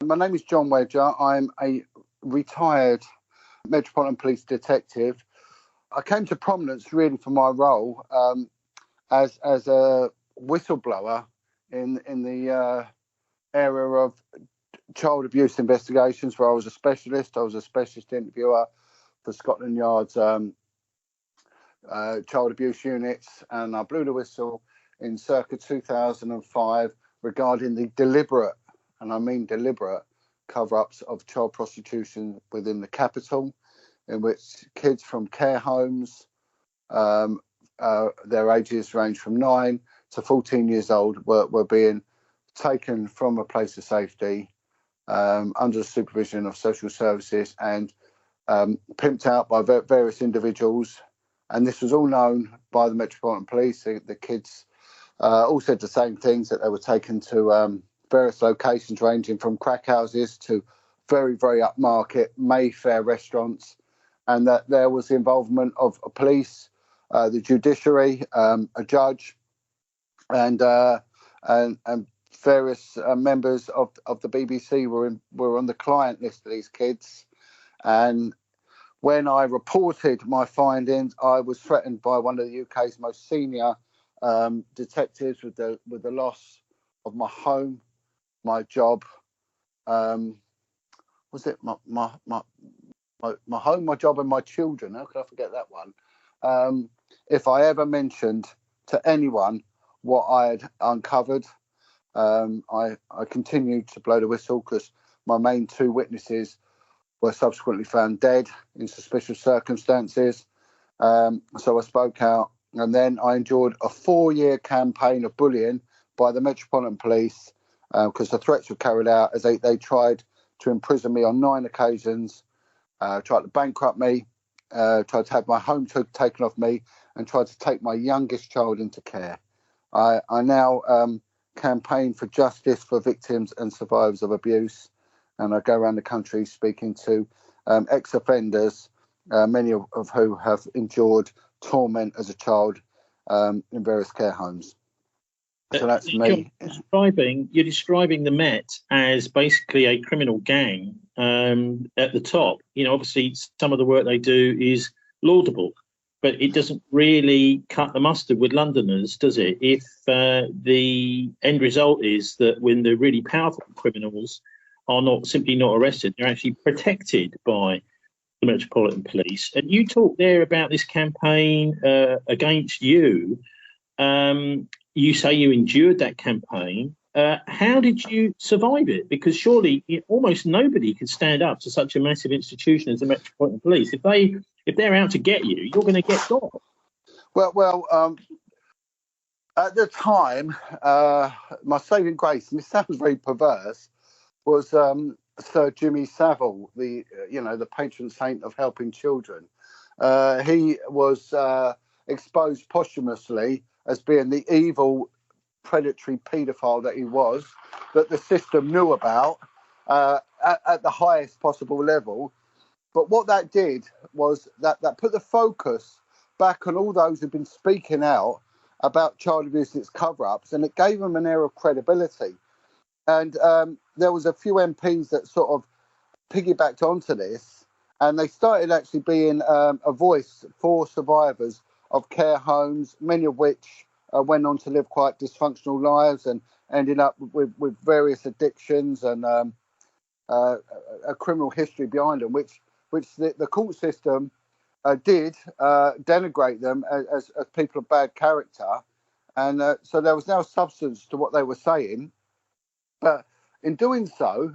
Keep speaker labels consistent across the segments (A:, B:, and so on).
A: My name is John Wedger. I'm a retired Metropolitan Police detective. I came to prominence really for my role as a whistleblower in the area of child abuse investigations, where I was a specialist. I was a specialist interviewer for Scotland Yard's child abuse units, and I blew the whistle in circa 2005 regarding the deliberate, and I mean deliberate, cover-ups of child prostitution within the capital, in which kids from care homes, their ages range from 9 to 14 years old, were being taken from a place of safety under the supervision of social services and pimped out by various individuals. And this was all known by the Metropolitan Police. The kids all said the same things, that they were taken to various locations ranging from crack houses to very, very upmarket Mayfair restaurants, and that there was the involvement of police, the judiciary, a judge, and various members of the BBC were on the client list of these kids. And when I reported my findings, I was threatened by one of the UK's most senior detectives with the loss of my home, my job. Was it my home, my job, and my children? How could I forget that one? If I ever mentioned to anyone what I had uncovered, I continued to blow the whistle, because my main two witnesses were subsequently found dead in suspicious circumstances. So I spoke out, and then I endured a 4-year campaign of bullying by the Metropolitan Police, because the threats were carried out as they tried to imprison me on 9 occasions, tried to bankrupt me, tried to have my home taken off me, and tried to take my youngest child into care. I now campaign for justice for victims and survivors of abuse, and I go around the country speaking to ex-offenders, many of who have endured torment as a child in various care homes. So that's me.
B: You're describing the Met as basically a criminal gang at the top. Obviously some of the work they do is laudable, but it doesn't really cut the mustard with Londoners, does it? If the end result is that when the really powerful criminals are not arrested, they're actually protected by the Metropolitan Police. And you talked there about this campaign against you. You say you endured that campaign. How did you survive it? Because surely almost nobody could stand up to such a massive institution as the Metropolitan Police. If they're out to get you, you're going to get got.
A: Well, at the time, my saving grace, and this sounds very perverse, was Sir Jimmy Savile, the patron saint of helping children. He was exposed posthumously as being the evil, predatory paedophile that he was, that the system knew about at the highest possible level. But what that did was that put the focus back on all those who've been speaking out about child abuse and its cover-ups, and it gave them an air of credibility. And there was a few MPs that sort of piggybacked onto this, and they started actually being a voice for survivors of care homes, many of which went on to live quite dysfunctional lives and ended up with various addictions and a criminal history behind them, which the court system did denigrate them as people of bad character. And so there was no substance to what they were saying. But in doing so,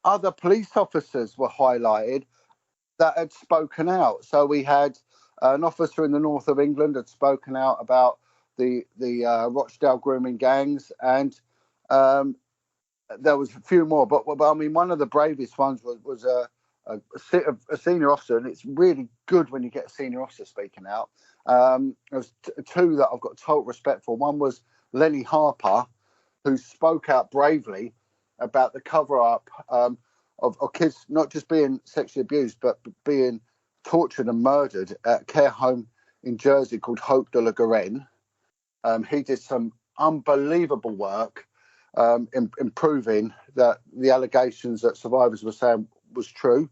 A: other police officers were highlighted that had spoken out. So we had an officer in the north of England had spoken out about the Rochdale grooming gangs, and there was a few more. But I mean, one of the bravest ones was a senior officer, and it's really good when you get a senior officer speaking out. There was two that I've got total respect for. One was Lenny Harper, who spoke out bravely about the cover-up of kids not just being sexually abused, but being tortured and murdered at a care home in Jersey called Hope de la Garenne. He did some unbelievable work, in proving that the allegations that survivors were saying was true.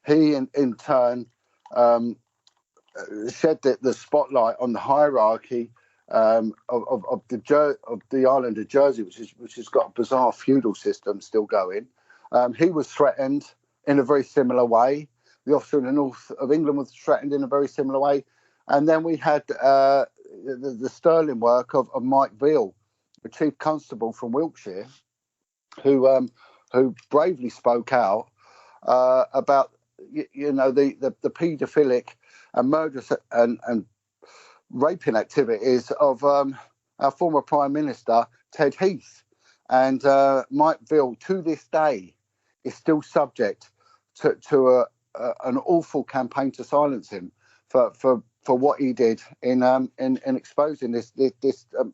A: He, in turn, shed the spotlight on the hierarchy of the island of Jersey, which has got a bizarre feudal system still going. He was threatened in a very similar way. The officer in the north of England was threatened in a very similar way. And then we had the sterling work of Mike Veal, the chief constable from Wiltshire, who bravely spoke out about the paedophilic and murderous and raping activities of our former Prime Minister Ted Heath. And Mike Veal, to this day, is still subject to an awful campaign to silence him for what he did in exposing this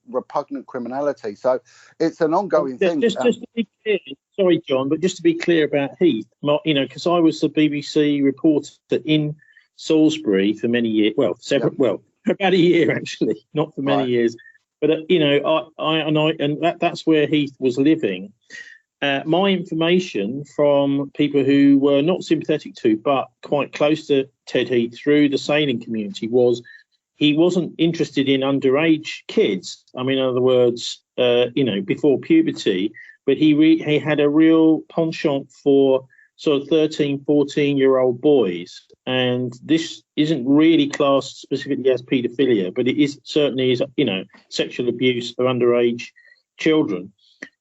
A: repugnant criminality. So it's an ongoing thing.
B: Just to be clear, sorry, John, but just to be clear about Heath, because I was the BBC reporter in Salisbury for many years. Well, about a year actually, not for many years. But that's where Heath was living. My information from people who were not sympathetic to, but quite close to Ted Heath through the sailing community was he wasn't interested in underage kids. I mean, in other words, before puberty, but he had a real penchant for sort of 13, 14-year-old boys. And this isn't really classed specifically as paedophilia, but it certainly is, sexual abuse of underage children.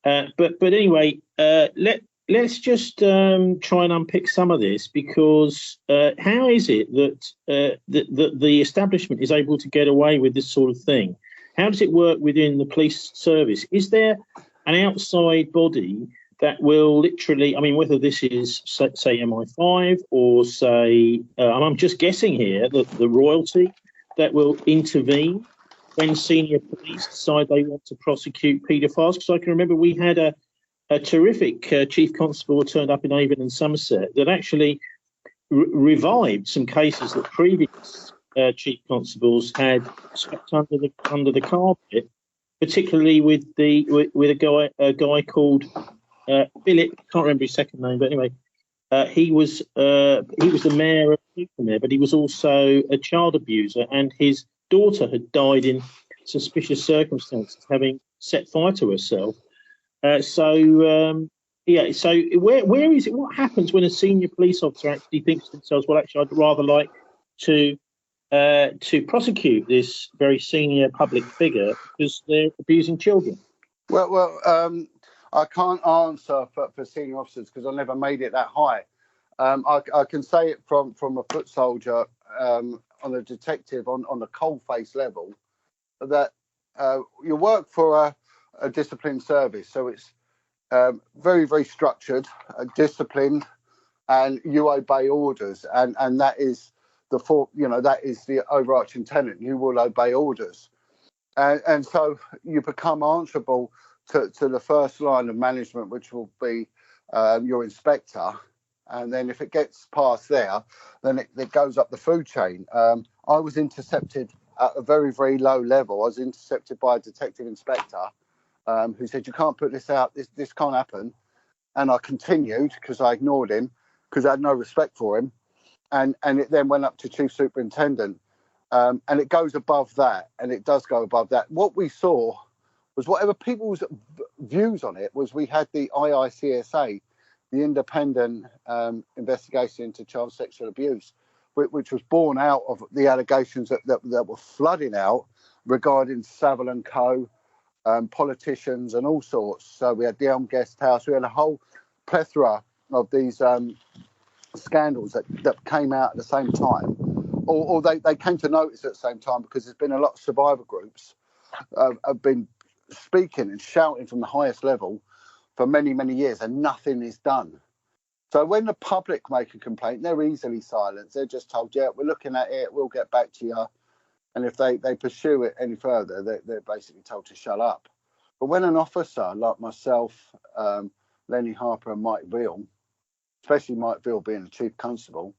B: But anyway, let's just try and unpick some of this, because how is it that the establishment is able to get away with this sort of thing? How does it work within the police service? Is there an outside body that will literally, I mean, whether this is, say, MI5 or, say, I'm just guessing here, the royalty that will intervene when senior police decide they want to prosecute paedophiles? Because I can remember we had a terrific chief constable who turned up in Avon and Somerset that actually revived some cases that previous chief constables had swept under the carpet, particularly with a guy called Philip. Can't remember his second name, but anyway, he was the mayor of Newcombe, but he was also a child abuser, and his daughter had died in suspicious circumstances, having set fire to herself. So where is it? What happens when a senior police officer actually thinks to themselves, well, actually, I'd rather like to prosecute this very senior public figure because they're abusing children?
A: Well, I can't answer for senior officers because I never made it that high. I can say it from a foot soldier on a detective on the coalface level, that you work for a disciplined service, so it's very, very structured, disciplined, and you obey orders, and that is that is the overarching tenet. You will obey orders, and so you become answerable to the first line of management, which will be your inspector. And then if it gets past there, then it goes up the food chain. I was intercepted at a very, very low level. I was intercepted by a detective inspector who said, you can't put this out. This can't happen. And I continued because I ignored him because I had no respect for him. And it then went up to chief superintendent. And it goes above that. And it does go above that. What we saw was whatever people's views on it was, we had the IICSA, the independent investigation into child sexual abuse, which was born out of the allegations that were flooding out regarding Savile and Co., politicians and all sorts. So we had the Elm Guest House, we had a whole plethora of these scandals that came out at the same time, or they came to notice at the same time, because there's been a lot of survivor groups have been speaking and shouting from the highest level for many, many years, and nothing is done. So when the public make a complaint, they're easily silenced. They're just told, yeah, we're looking at it, we'll get back to you. And if they pursue it any further, they're basically told to shut up. But when an officer like myself, Lenny Harper and Mike Veal, especially Mike Veal being the chief constable,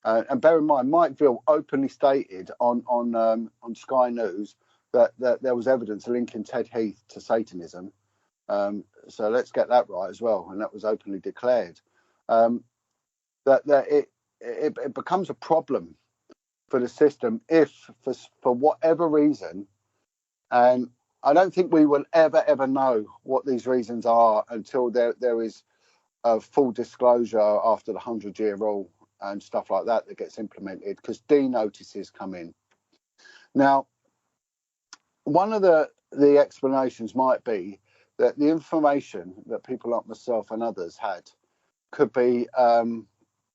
A: and bear in mind, Mike Veal openly stated on Sky News that there was evidence linking Ted Heath to Satanism. So let's get that right as well, and that was openly declared. That it becomes a problem for the system if, for whatever reason, and I don't think we will ever know what these reasons are until there is a full disclosure after the 100-year rule and stuff like that gets implemented, because D notices come in. Now, one of the explanations might be that the information that people like myself and others had could be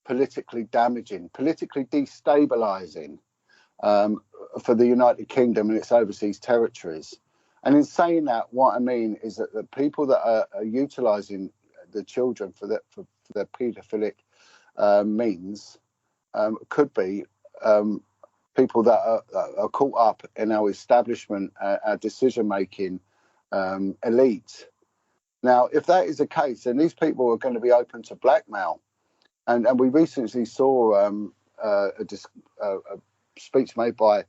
A: politically damaging, politically destabilizing for the United Kingdom and its overseas territories. And in saying that, what I mean is that the people that are utilising the children for their paedophilic means could be people that are caught up in our establishment, our decision-making elite. Now, if that is the case, then these people are going to be open to blackmail. And we recently saw a speech made by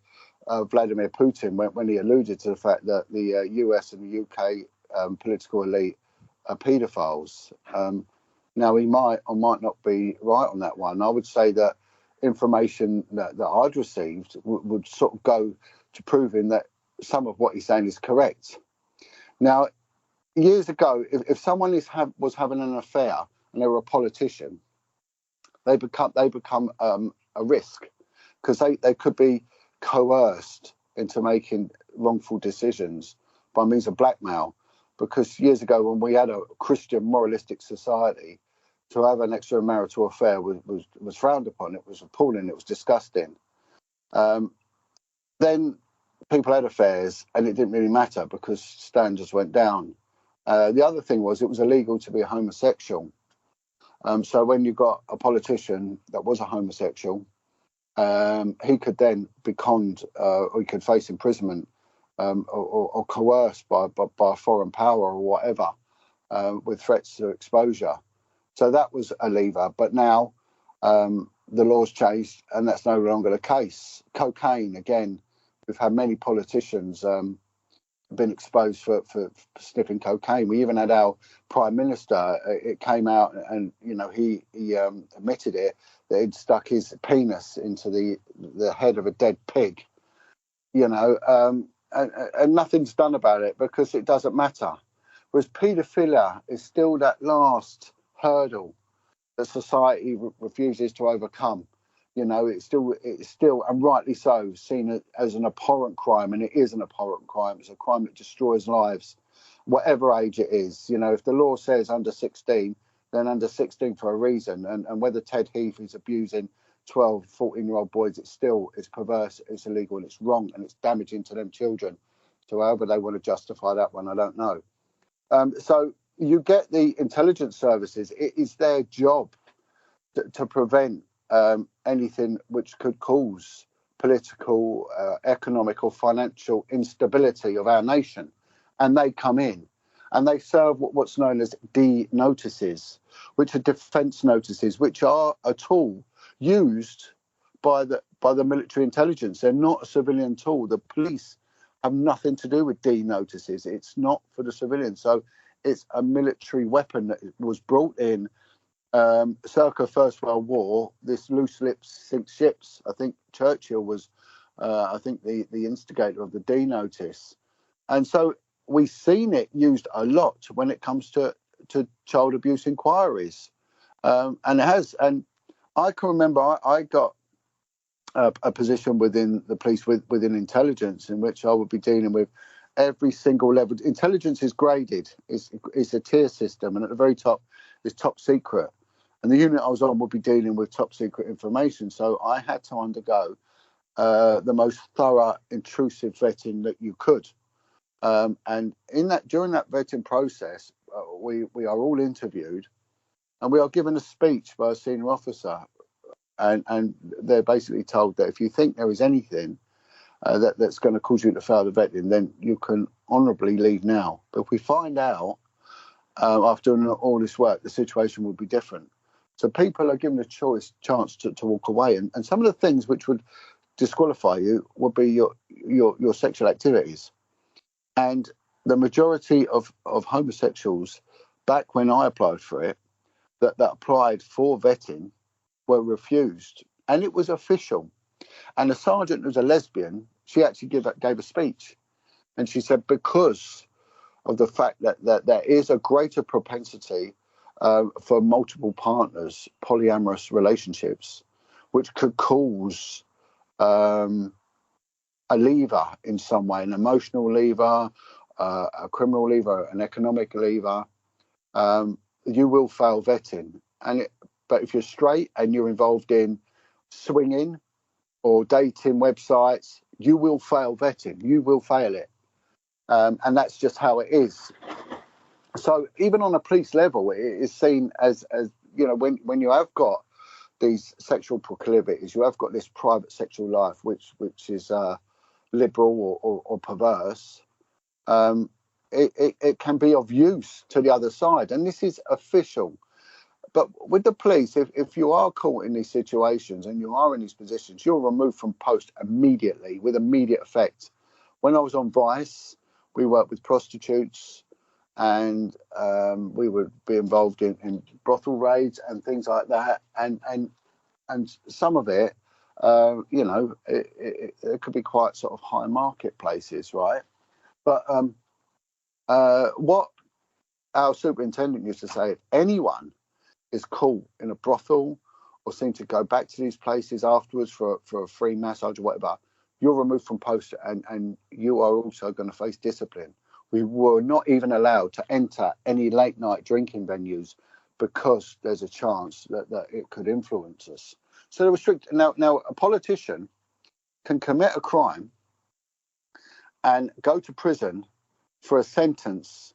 A: Vladimir Putin when he alluded to the fact that the US and the UK political elite are paedophiles. Now, he might or might not be right on that one. I would say that information that I'd received would sort of go to proving that some of what he's saying is correct. Now, years ago, if someone was having an affair and they were a politician, they become a risk, because they could be coerced into making wrongful decisions by means of blackmail. Because years ago, when we had a Christian moralistic society, to have an extramarital affair was frowned upon. It was appalling. It was disgusting. Then people had affairs, and it didn't really matter because standards went down. The other thing was it was illegal to be a homosexual. So when you got a politician that was a homosexual, he could then be conned, or he could face imprisonment, or coerced by a foreign power or whatever, with threats to exposure. So that was a lever. But now the law's changed, and that's no longer the case. Cocaine, again, we've had many politicians been exposed for sniffing cocaine. We even had our Prime Minister, it came out, and he admitted it, that he'd stuck his penis into the head of a dead pig, and nothing's done about it because it doesn't matter. Whereas paedophilia is still that last hurdle that society refuses to overcome. It's still, and rightly so, seen as an abhorrent crime, and it is an abhorrent crime. It's a crime that destroys lives, whatever age it is. If the law says under 16, then under 16 for a reason. And whether Ted Heath is abusing 12, 14-year-old boys, it's perverse, it's illegal, and it's wrong, and it's damaging to them children. So however they want to justify that one, I don't know. So you get the intelligence services. It is their job to prevent anything which could cause political, economic or financial instability of our nation. And they come in and they serve what's known as D notices, which are defence notices, which are a tool used by the military intelligence. They're not a civilian tool. The police have nothing to do with D notices. It's not for the civilians. So it's a military weapon that was brought in circa First World War. This loose lips sink ships. I think Churchill was, the instigator of the D notice, and so we've seen it used a lot when it comes to child abuse inquiries, and it has. And I can remember I got a position within the police within intelligence, in which I would be dealing with every single level. Intelligence is graded. It's a tier system, and at the very top is top secret. And the unit I was on would be dealing with top secret information. So I had to undergo the most thorough, intrusive vetting that you could. And during that vetting process, we are all interviewed, and we are given a speech by a senior officer. And they're basically told that if you think there is anything that's going to cause you to fail the vetting, then you can honourably leave now. But if we find out after doing all this work, the situation will be different. So people are given a chance to walk away. And some of the things which would disqualify you would be your sexual activities. And the majority of homosexuals back when I applied for it that applied for vetting were refused, and it was official. And the sergeant was a lesbian. She actually gave a speech, and she said because of the fact that there is a greater propensity for multiple partners, polyamorous relationships, which could cause a lever in some way, an emotional lever, a criminal lever, an economic lever, you will fail vetting. But if you're straight and you're involved in swinging or dating websites, you will fail vetting. You will fail it. And that's just how it is. So even on a police level, it is seen as when you have got these sexual proclivities, you have got this private sexual life, which is liberal or perverse. It can be of use to the other side, and this is official. But with the police, if you are caught in these situations and you are in these positions, you're removed from post immediately with immediate effect. When I was on Vice, we worked with prostitutes, and we would be involved in brothel raids and things like that. And some of it, it could be quite sort of high marketplaces, right? But what our superintendent used to say, if anyone is caught in a brothel or seem to go back to these places afterwards for a free massage or whatever, you're removed from post, and you are also going to face discipline. We were not even allowed to enter any late night drinking venues because there's a chance that it could influence us. So they were strict. Now a politician can commit a crime and go to prison for a sentence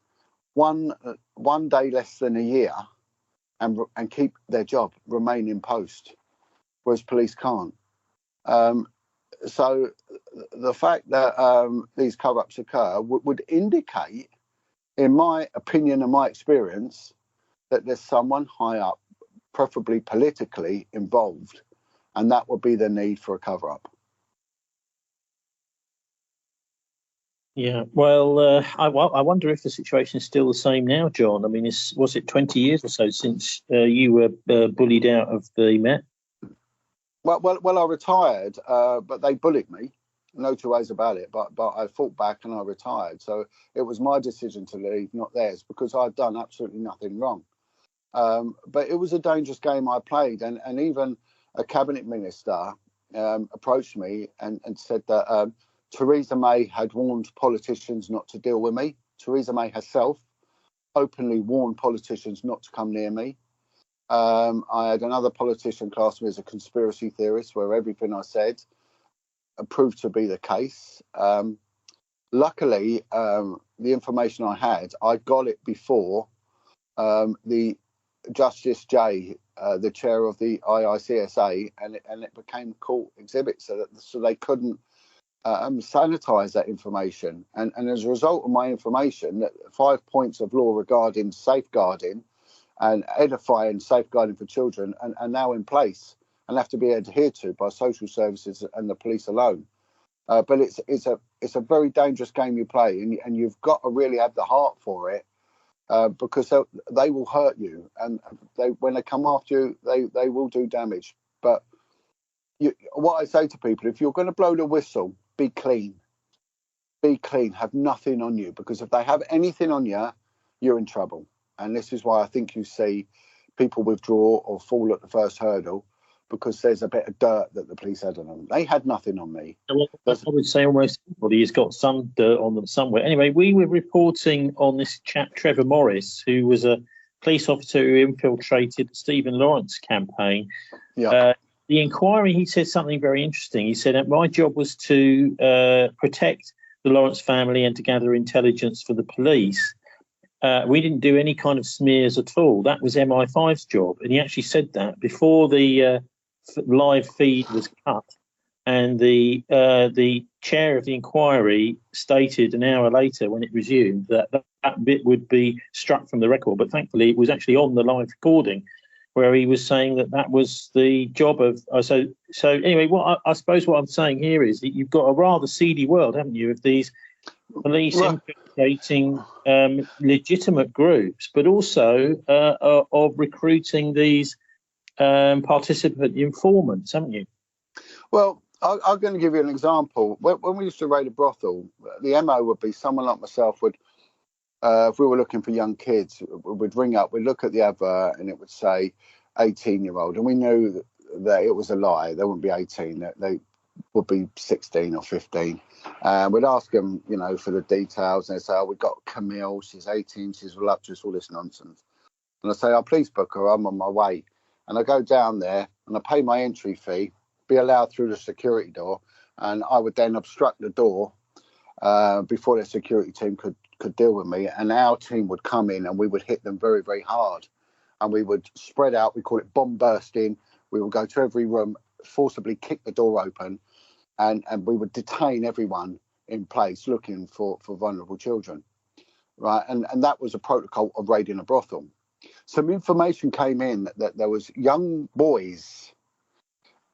A: one day less than a year, and keep their job, remain in post, whereas police can't. So the fact that these cover-ups occur would indicate, in my opinion and my experience, that there's someone high up, preferably politically involved, and that would be the need for a cover-up.
B: Yeah, well, I wonder if the situation is still the same now, John. I mean, was it 20 years or so since you were bullied out of the Met?
A: Well, I retired, but they bullied me. No two ways about it. But I fought back and I retired. So it was my decision to leave, not theirs, because I'd done absolutely nothing wrong. But it was a dangerous game I played, and even a cabinet minister approached me and said that Theresa May had warned politicians not to deal with me. Theresa May herself openly warned politicians not to come near me. I had another politician class me as a conspiracy theorist, where everything I said proved to be the case. Luckily, the information I had, I got it before the Justice J, the chair of the IICSA, and it became court exhibit, so they couldn't sanitize that information. And as a result of my information, that 5 points of law regarding safeguarding and edifying safeguarding for children are now in place and have to be adhered to by social services and the police alone. But it's a very dangerous game you play, and you've got to really have the heart for it, because they will hurt you, and when they come after you, they will do damage. But what I say to people, if you're going to blow the whistle, be clean. Be clean. Have nothing on you, because if they have anything on you, you're in trouble. And this is why I think you see people withdraw or fall at the first hurdle, because there's a bit of dirt that the police had on them. They had nothing on me.
B: Well, I would say almost everybody has got some dirt on them somewhere. Anyway, we were reporting on this chap, Trevor Morris, who was a police officer who infiltrated the Stephen Lawrence campaign.
A: Yeah.
B: The inquiry, he said something very interesting. He said, my job was to protect the Lawrence family and to gather intelligence for the police. We didn't do any kind of smears at all. That was MI5's job. And he actually said that before the live feed was cut. And the chair of the inquiry stated an hour later, when it resumed, that bit would be struck from the record. But thankfully, it was actually on the live recording, where he was saying that was the job of. So anyway, I suppose what I'm saying here is that you've got a rather seedy world, haven't you, of these police infiltrating legitimate groups, but also of recruiting these participant informants, haven't you?
A: Well, I'm going to give you an example. When we used to raid a brothel, the MO would be someone like myself would, if we were looking for young kids, we'd ring up, we'd look at the advert, and it would say 18-year-old, and we knew that it was a lie. They wouldn't be 18. They would be 16 or 15. We'd ask them, for the details, and they'd say, "Oh, we've got Camille. She's 18. She's voluptuous." All this nonsense. And I say, "Oh, please book her. I'm on my way." And I go down there and I pay my entry fee, be allowed through the security door, and I would then obstruct the door before the security team could deal with me, and our team would come in and we would hit them very, very hard, and we would spread out. We call it bomb bursting. We would go to every room, forcibly kick the door open, and we would detain everyone in place looking for vulnerable children, right? And that was a protocol of raiding a brothel. Some information came in that there was young boys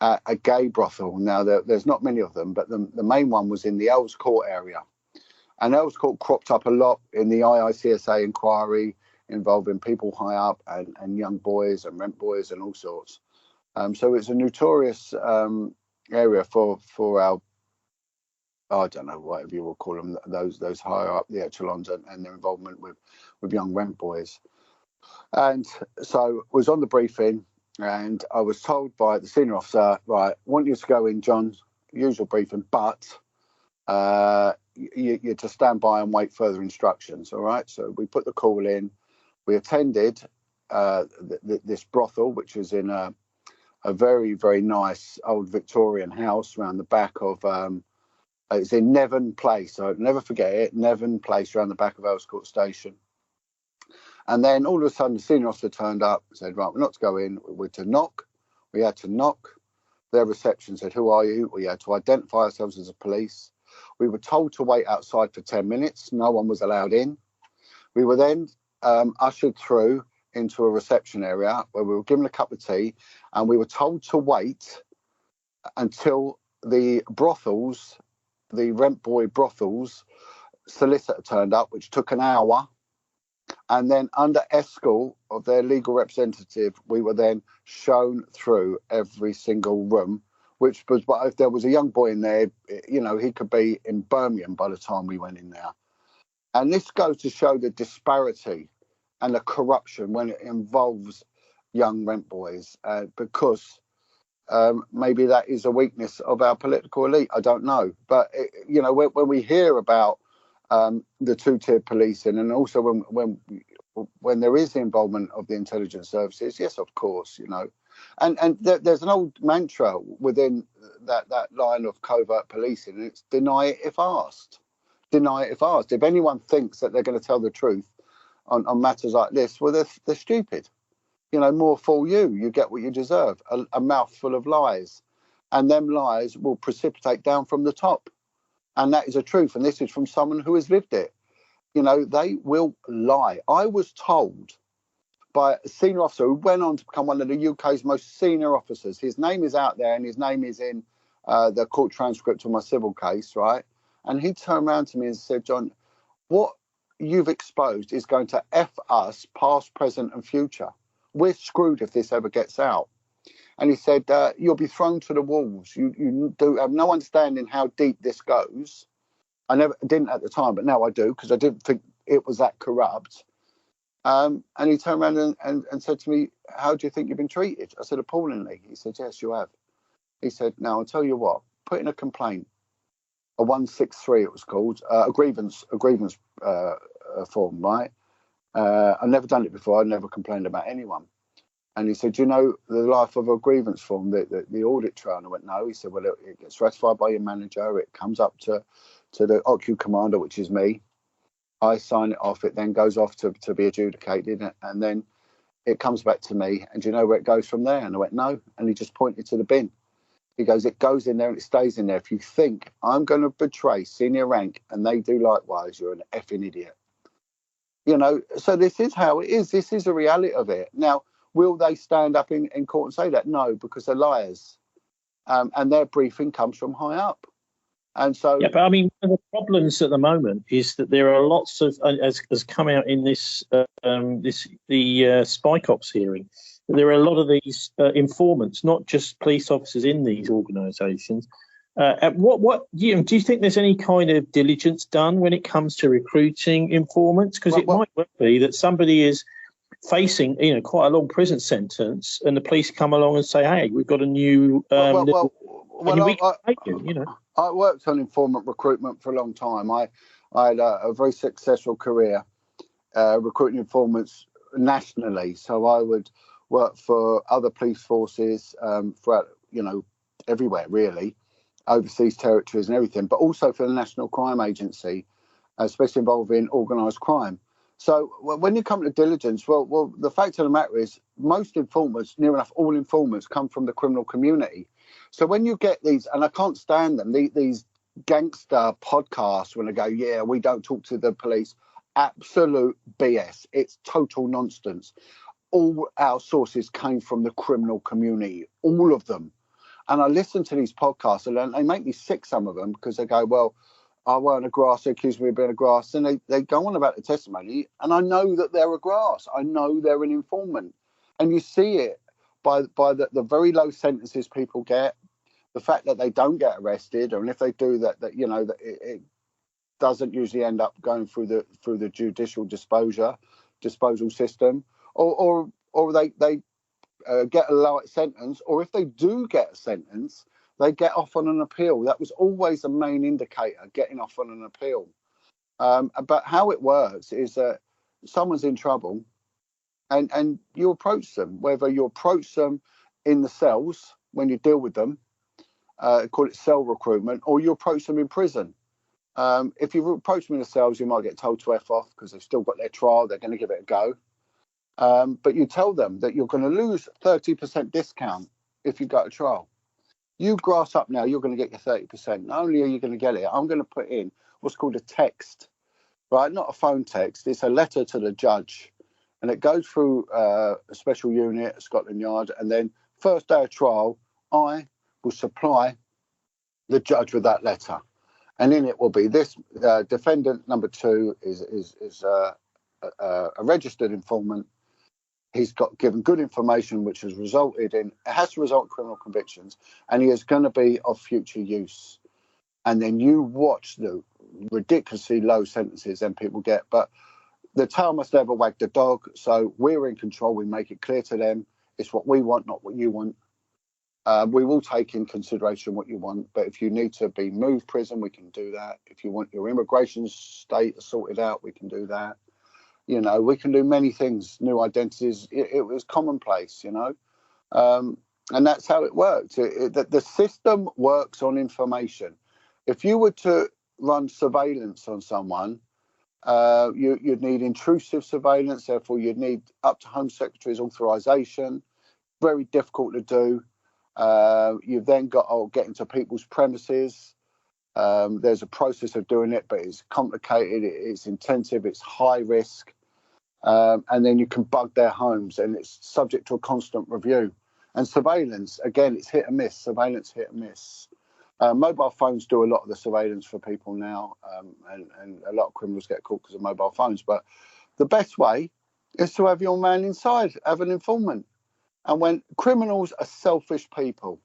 A: at a gay brothel. Now, there's not many of them, but the main one was in the Earls Court area. And Earls Court cropped up a lot in the IICSA inquiry involving people high up and young boys and rent boys and all sorts. So it's a notorious area for our, I don't know, whatever you will call them, those higher up the echelons and their involvement with young rent boys. And so I was on the briefing, and I was told by the senior officer, "Right, I want you to go in, John, usual briefing, but you to stand by and wait further instructions." All right. So we put the call in. We attended this brothel, which was in a very, very nice old Victorian house around the back of, it's in Nevern Place. I'll never forget it. Nevern Place, around the back of Earls Court Station. And then all of a sudden, the senior officer turned up and said, "Right, we're not to go in, we're to knock." We had to knock. Their reception said, "Who are you?" We had to identify ourselves as a police. We were told to wait outside for 10 minutes. No one was allowed in. We were then ushered through into a reception area where we were given a cup of tea, and we were told to wait until the brothels, the rent boy brothels solicitor turned up, which took an hour. And then under escort of their legal representative, we were then shown through every single room, which was, but if there was a young boy in there, he could be in Birmingham by the time we went in there. And this goes to show the disparity and the corruption when it involves young rent boys, because maybe that is a weakness of our political elite. I don't know. But, when we hear about the two-tier policing, and also when there is the involvement of the intelligence services, yes, of course, and there's an old mantra within that line of covert policing, and it's deny it if asked. Deny it if asked. If anyone thinks that they're going to tell the truth on matters like this, well, they're stupid. More fool you. You get what you deserve. A mouthful of lies, and them lies will precipitate down from the top. And that is a truth. And this is from someone who has lived it. They will lie. I was told by a senior officer who went on to become one of the UK's most senior officers. His name is out there, and his name is in the court transcript of my civil case, right? And he turned around to me and said, "John, what you've exposed is going to F us past, present and future. We're screwed if this ever gets out." And he said, "You'll be thrown to the wolves. You do have no understanding how deep this goes." I didn't at the time, but now I do, because I didn't think it was that corrupt. And he turned around and said to me, "How do you think you've been treated?" I said, "Appallingly." He said, "Yes, you have." He said, "Now, I'll tell you what, put in a complaint, a 163 it was called, a grievance form, right? I've never done it before. I've never complained about anyone." And he said, "You know the life of a grievance form, the audit trail?" And I went, "No." He said, "Well, it gets ratified by your manager. It comes up to the OCU commander, which is me. I sign it off. It then goes off to be adjudicated. And then it comes back to me. And do you know where it goes from there?" And I went, "No." And he just pointed to the bin. He goes, "It goes in there and it stays in there. If you think I'm going to betray senior rank and they do likewise, you're an effing idiot." So this is how it is. This is the reality of it. Now, will they stand up in court and say that? No, because they're liars. And their briefing comes from high up. And so,
B: yeah, but I mean, one of the problems at the moment is that there are lots of, as come out in this Spike Ops hearing, there are a lot of these informants, not just police officers in these organisations. Do you think there's any kind of diligence done when it comes to recruiting informants? Because might well be that somebody is facing, quite a long prison sentence, and the police come along and say, "Hey, we've got a new."
A: I worked on informant recruitment for a long time. I had a very successful career recruiting informants nationally. So I would work for other police forces throughout, everywhere really, overseas territories and everything, but also for the National Crime Agency, especially involving organised crime. So when you come to diligence, well, the fact of the matter is most informants, near enough all informants, come from the criminal community. So when you get these, and I can't stand them, these gangster podcasts when they go, yeah, we don't talk to the police, absolute BS. It's total nonsense. All our sources came from the criminal community, all of them. And I listen to these podcasts and they make me sick, some of them, because they go, well, I weren't a grass, they accused me of being a grass. And they go on about the testimony, and I know that they're a grass. I know they're an informant. And you see it by the very low sentences people get, the fact that they don't get arrested, and if they do that it doesn't usually end up going through the judicial disposal system, or they get a light sentence, or if they do get a sentence, they get off on an appeal. That was always the main indicator, getting off on an appeal. But how it works is that someone's in trouble, and you approach them, whether you approach them in the cells when you deal with them, call it cell recruitment, or you approach them in prison. If you approach them in the cells, you might get told to F off because they've still got their trial, they're going to give it a go. But you tell them that you're going to lose 30% discount if you go to trial. You grass up now, you're going to get your 30%. Not only are you going to get it, I'm going to put in what's called a text, right? Not a phone text. It's a letter to the judge. And it goes through a special unit at Scotland Yard. And then first day of trial, I will supply the judge with that letter. And in it will be this defendant number 2 is a registered informant. He's got given good information, which has resulted in, it has to result in criminal convictions, and he is going to be of future use. And then you watch the ridiculously low sentences then people get. But the tail must never wag the dog. So we're in control. We make it clear to them it's what we want, not what you want. We will take in consideration what you want. But if you need to be moved prison, we can do that. If you want your immigration state sorted out, we can do that. We can do many things, new identities. It was commonplace, and that's how it worked. The system works on information. If you were to run surveillance on someone, you'd need intrusive surveillance. Therefore, you'd need up to Home Secretary's authorization. Very difficult to do. You've then got to get into people's premises. There's a process of doing it, but it's complicated. It's intensive. It's high risk. And then you can bug their homes, and it's subject to a constant review. And surveillance, again, it's hit and miss. Surveillance hit and miss. Mobile phones do a lot of the surveillance for people now, and a lot of criminals get caught because of mobile phones. But the best way is to have your man inside, have an informant. And when criminals are selfish people,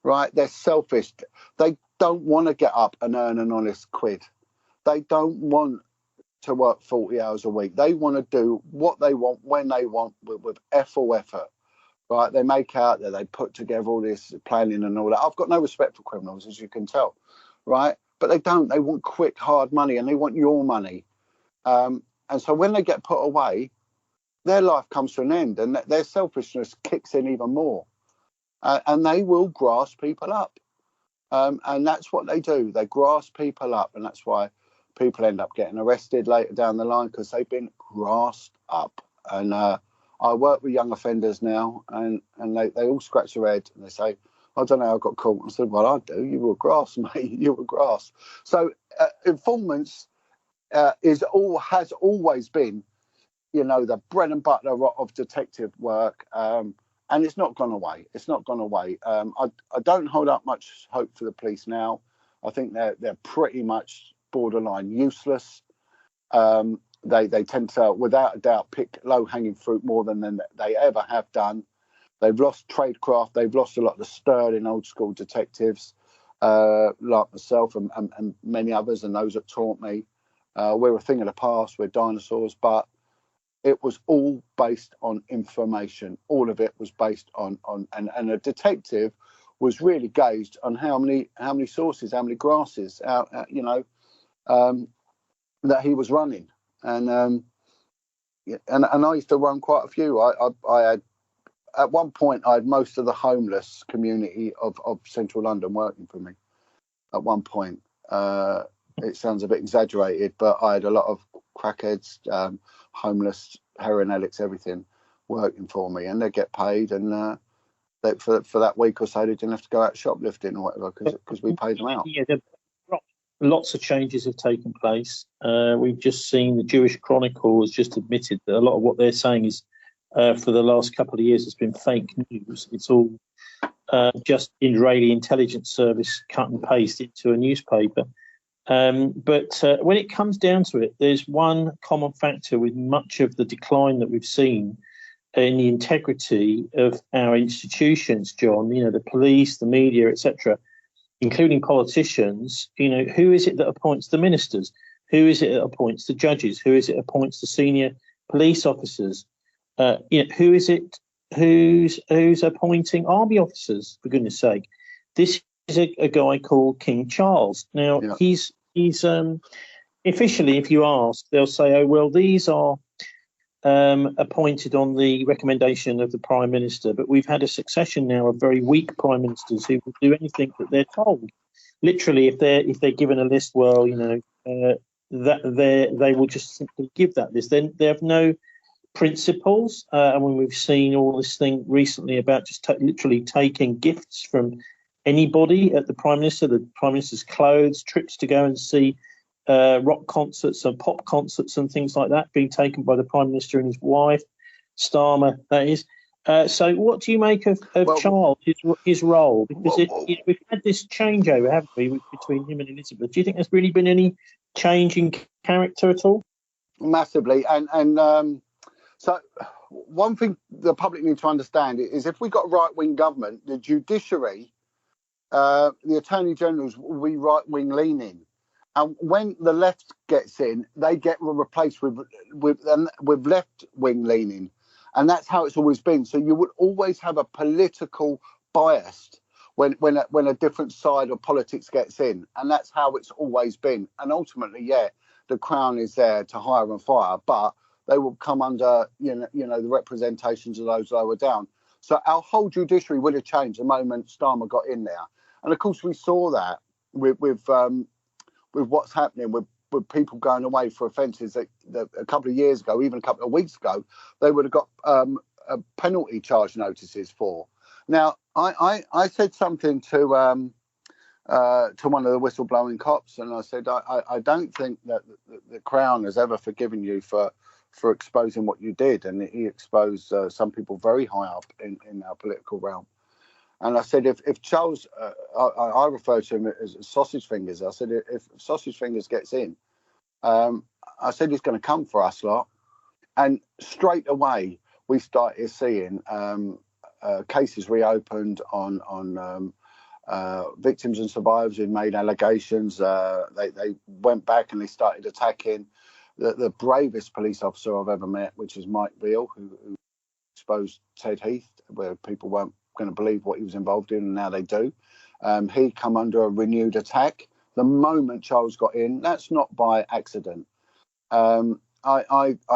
A: right? They're selfish. They don't want to get up and earn an honest quid. They don't want to work 40 hours a week. They want to do what they want when they want with full effort, right? They make out that they put together all this planning and all that. I've got no respect for criminals, as you can tell, right? But they don't. They want quick, hard money, and they want your money. And so when they get put away, their life comes to an end, and their selfishness kicks in even more. And they will grasp people up. And that's what they do. They grasp people up, and that's why people end up getting arrested later down the line, because they've been grasped up. And I work with young offenders now, and they all scratch their head and they say, I don't know how I got caught. I said, well, I do. You were grasped, mate. You were grasped. So informants has always been, the bread and butter of detective work. And it's not gone away. It's not gone away. I don't hold up much hope for the police now. I think they're pretty much borderline useless. They tend to, without a doubt, pick low-hanging fruit more than they ever have done. They've lost tradecraft. They've lost a lot of the sterling old-school detectives, like myself and many others, and those that taught me. We're a thing of the past. We're dinosaurs, but it was all based on information. All of it was based on and a detective was really gauged on how many sources, how many grasses, that he was running. And I used to run quite a few. I had, at one point, I had most of the homeless community of central London working for me. At one point, it sounds a bit exaggerated, but I had a lot of crackheads, homeless, heroin addicts, everything working for me, and they get paid. And for that week or so, they didn't have to go out shoplifting or whatever because we paid them out.
B: Yeah, lots of changes have taken place. We've just seen the Jewish Chronicle has just admitted that a lot of what they're saying is for the last couple of years has been fake news. It's all just Israeli intelligence service cut and paste into a newspaper. But when it comes down to it, there's one common factor with much of the decline that we've seen in the integrity of our institutions, John, the police, the media, etc., including politicians. Who is it that appoints the ministers? Who is it that appoints the judges? Who is it that appoints the senior police officers? Who is it who's appointing army officers, for goodness sake? This is a guy called King Charles. Now, he's officially, if you ask, they'll say, oh, well, these are appointed on the recommendation of the Prime Minister, but we've had a succession now of very weak Prime Ministers who will do anything that they're told. Literally, if they're given a list, well, that they will just simply give that list. Then they have no principles. And when we've seen all this thing recently about just literally taking gifts from anybody at the Prime Minister's clothes, trips to go and see rock concerts and pop concerts and things like that being taken by the Prime Minister and his wife, Starmer, that is. So what do you make of Charles, his role? Because we've had this changeover, haven't we, between him and Elizabeth? Do you think there's really been any change in character at all?
A: Massively. And so one thing the public need to understand is if we got a right-wing government, the judiciary, the Attorney Generals will be right-wing leaning. And when the left gets in, they get replaced with left-wing leaning. And that's how it's always been. So you would always have a political bias when a different side of politics gets in. And that's how it's always been. And ultimately, the Crown is there to hire and fire, but they will come under, the representations of those lower down. So our whole judiciary would have changed the moment Starmer got in there. And of course, we saw that with what's happening with people going away for offences that a couple of years ago, even a couple of weeks ago, they would have got penalty charge notices for. Now, I said something to one of the whistleblowing cops, and I said, I don't think that the Crown has ever forgiven you for exposing what you did. And he exposed some people very high up in our political realm. And I said, if Charles, I refer to him as sausage fingers. I said, if sausage fingers gets in, I said, he's going to come for us lot. And straight away, we started seeing cases reopened on victims and survivors who made allegations. They went back and they started attacking the bravest police officer I've ever met, which is Mike Veal, who exposed Ted Heath, where people weren't going to believe what he was involved in, and now they do. He come under a renewed attack the moment Charles got in. That's not by accident. I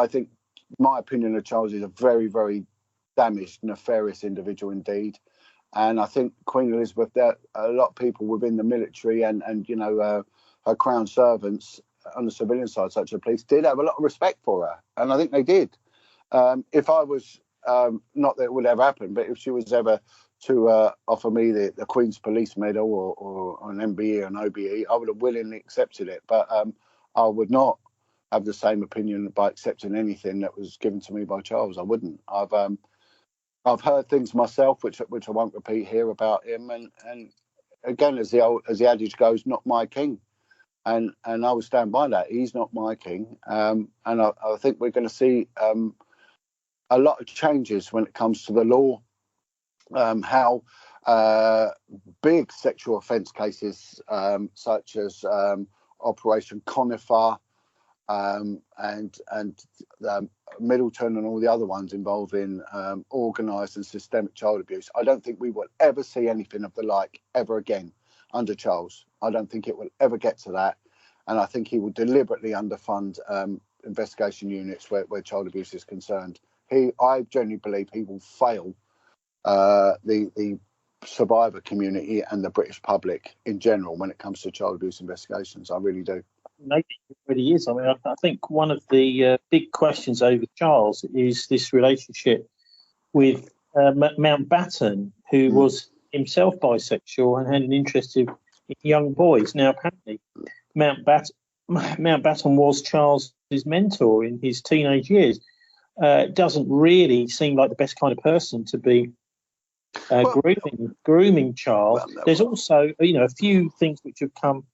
A: think my opinion of Charles is a very, very damaged, nefarious individual indeed. And I think Queen Elizabeth, there a lot of people within the military and her Crown servants on the civilian side, such as the police, did have a lot of respect for her, and I think they did. If I was not that it would ever happen, but if she was ever to offer me the Queen's Police Medal or an MBE or an OBE, I would have willingly accepted it. But I would not have the same opinion by accepting anything that was given to me by Charles. I wouldn't. I've heard things myself, which I won't repeat here, about him, and again, as the adage goes, not my king. And I will stand by that. He's not my king. And I think we're going to see a lot of changes when it comes to the law, how big sexual offence cases such as Operation Conifer and Middleton and all the other ones involving organised and systemic child abuse. I don't think we will ever see anything of the like ever again under Charles. I don't think it will ever get to that. And I think he will deliberately underfund investigation units where child abuse is concerned. I genuinely believe he will fail the survivor community and the British public in general when it comes to child abuse investigations. I really do.
B: Maybe it really is. I mean, I think one of the big questions over Charles is this relationship with Mountbatten, who was himself bisexual and had an interest in young boys. Now, apparently, Mountbatten was Charles's mentor in his teenage years. Doesn't really seem like the best kind of person to be grooming Charles. There's also, a few things which have come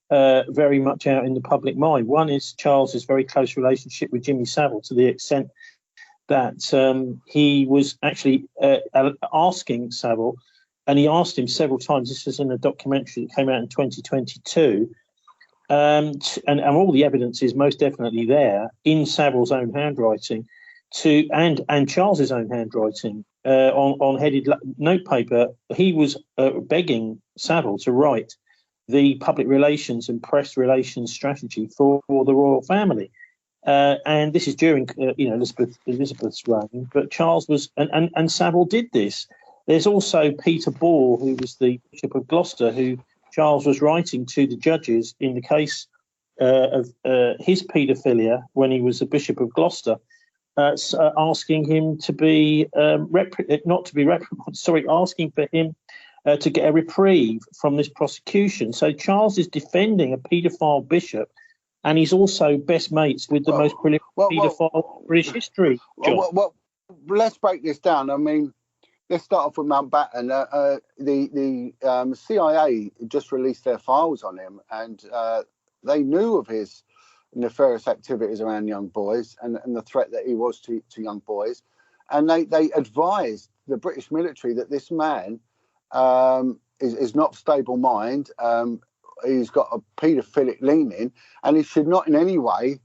B: very much out in the public mind. One is Charles's very close relationship with Jimmy Savile, to the extent that he was actually asking Savile, and he asked him several times. This was in a documentary that came out in 2022. And all the evidence is most definitely there in Savile's own handwriting, and Charles's own handwriting on headed notepaper. He was begging Savile to write the public relations and press relations strategy for the royal family, and this is during Elizabeth's reign. But Charles was, and Savile did this. There's also Peter Ball, who was the Bishop of Gloucester, who Charles was writing to the judges in the case of his paedophilia when he was a Bishop of Gloucester, asking him to be asking for him to get a reprieve from this prosecution. So Charles is defending a paedophile bishop, and he's also best mates with the most prolific paedophile in British history.
A: Well, let's break this down. I mean, let's start off with Mountbatten. The CIA just released their files on him, and they knew of his nefarious activities around young boys and the threat that he was to young boys. And they advised the British military that this man is not stable mind. He's got a paedophilic leaning, and he should not in any way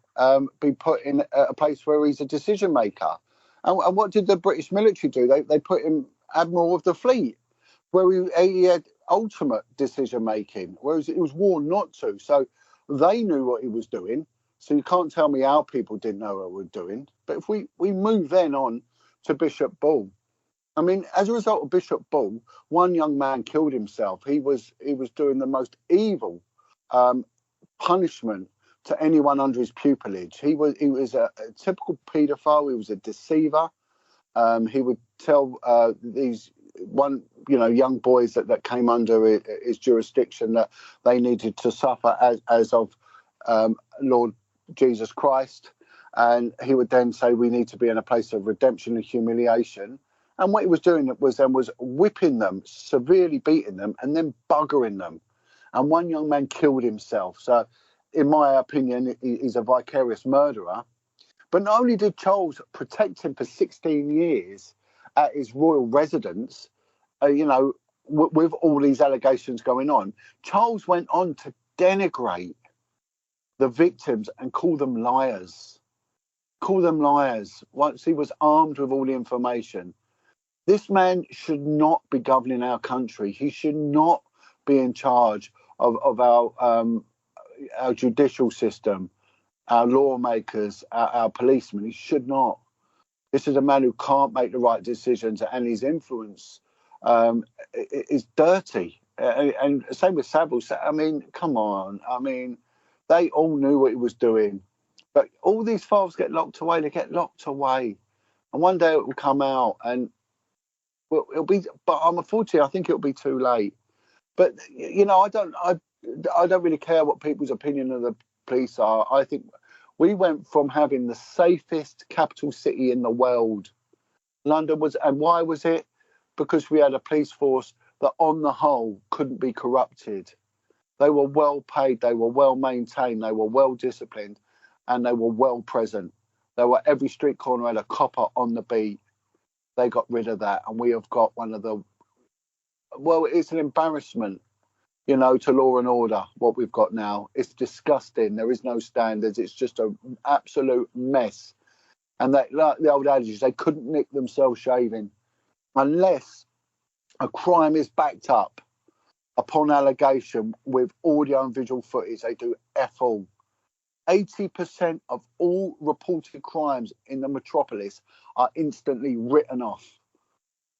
A: be put in a place where he's a decision maker. And what did the British military do? They put him Admiral of the Fleet, where he had ultimate decision making, whereas it was warned not to. So they knew what he was doing. So you can't tell me our people didn't know what we were doing. But if we move then on to Bishop Ball, I mean, as a result of Bishop Ball, one young man killed himself. He was doing the most evil punishment to anyone under his pupillage. He was a typical paedophile. He was a deceiver. He would tell these young boys that came under his jurisdiction that they needed to suffer as of Lord Jesus Christ, and he would then say we need to be in a place of redemption and humiliation. And what he was doing was whipping them, severely beating them, and then buggering them. And one young man killed himself. So, in my opinion, he's a vicarious murderer. But not only did Charles protect him for 16 years at his royal residence, with all these allegations going on, Charles went on to denigrate the victims and call them liars. Once he was armed with all the information. This man should not be governing our country. He should not be in charge of our judicial system, our lawmakers, our policemen. He should not. This is a man who can't make the right decisions, and his influence is dirty. And same with Savile. I mean, come on. I mean, they all knew what he was doing. But all these files get locked away. They get locked away. And one day it will come out, and it'll be. But unfortunately, I think it'll be too late. But I don't really care what people's opinion of the police are. I think we went from having the safest capital city in the world. London was, and why was it? Because we had a police force that on the whole couldn't be corrupted. They were well paid, they were well maintained, they were well disciplined, and they were well present. They were every street corner had a copper on the beat. They got rid of that, and we have got one of the, well, it's an embarrassment, you know, to law and order, what we've got now. It's disgusting. There is no standards. It's just an absolute mess. And they, like the old adage, they couldn't nick themselves shaving unless a crime is backed up upon allegation with audio and visual footage. They do F all. 80% of all reported crimes in the metropolis are instantly written off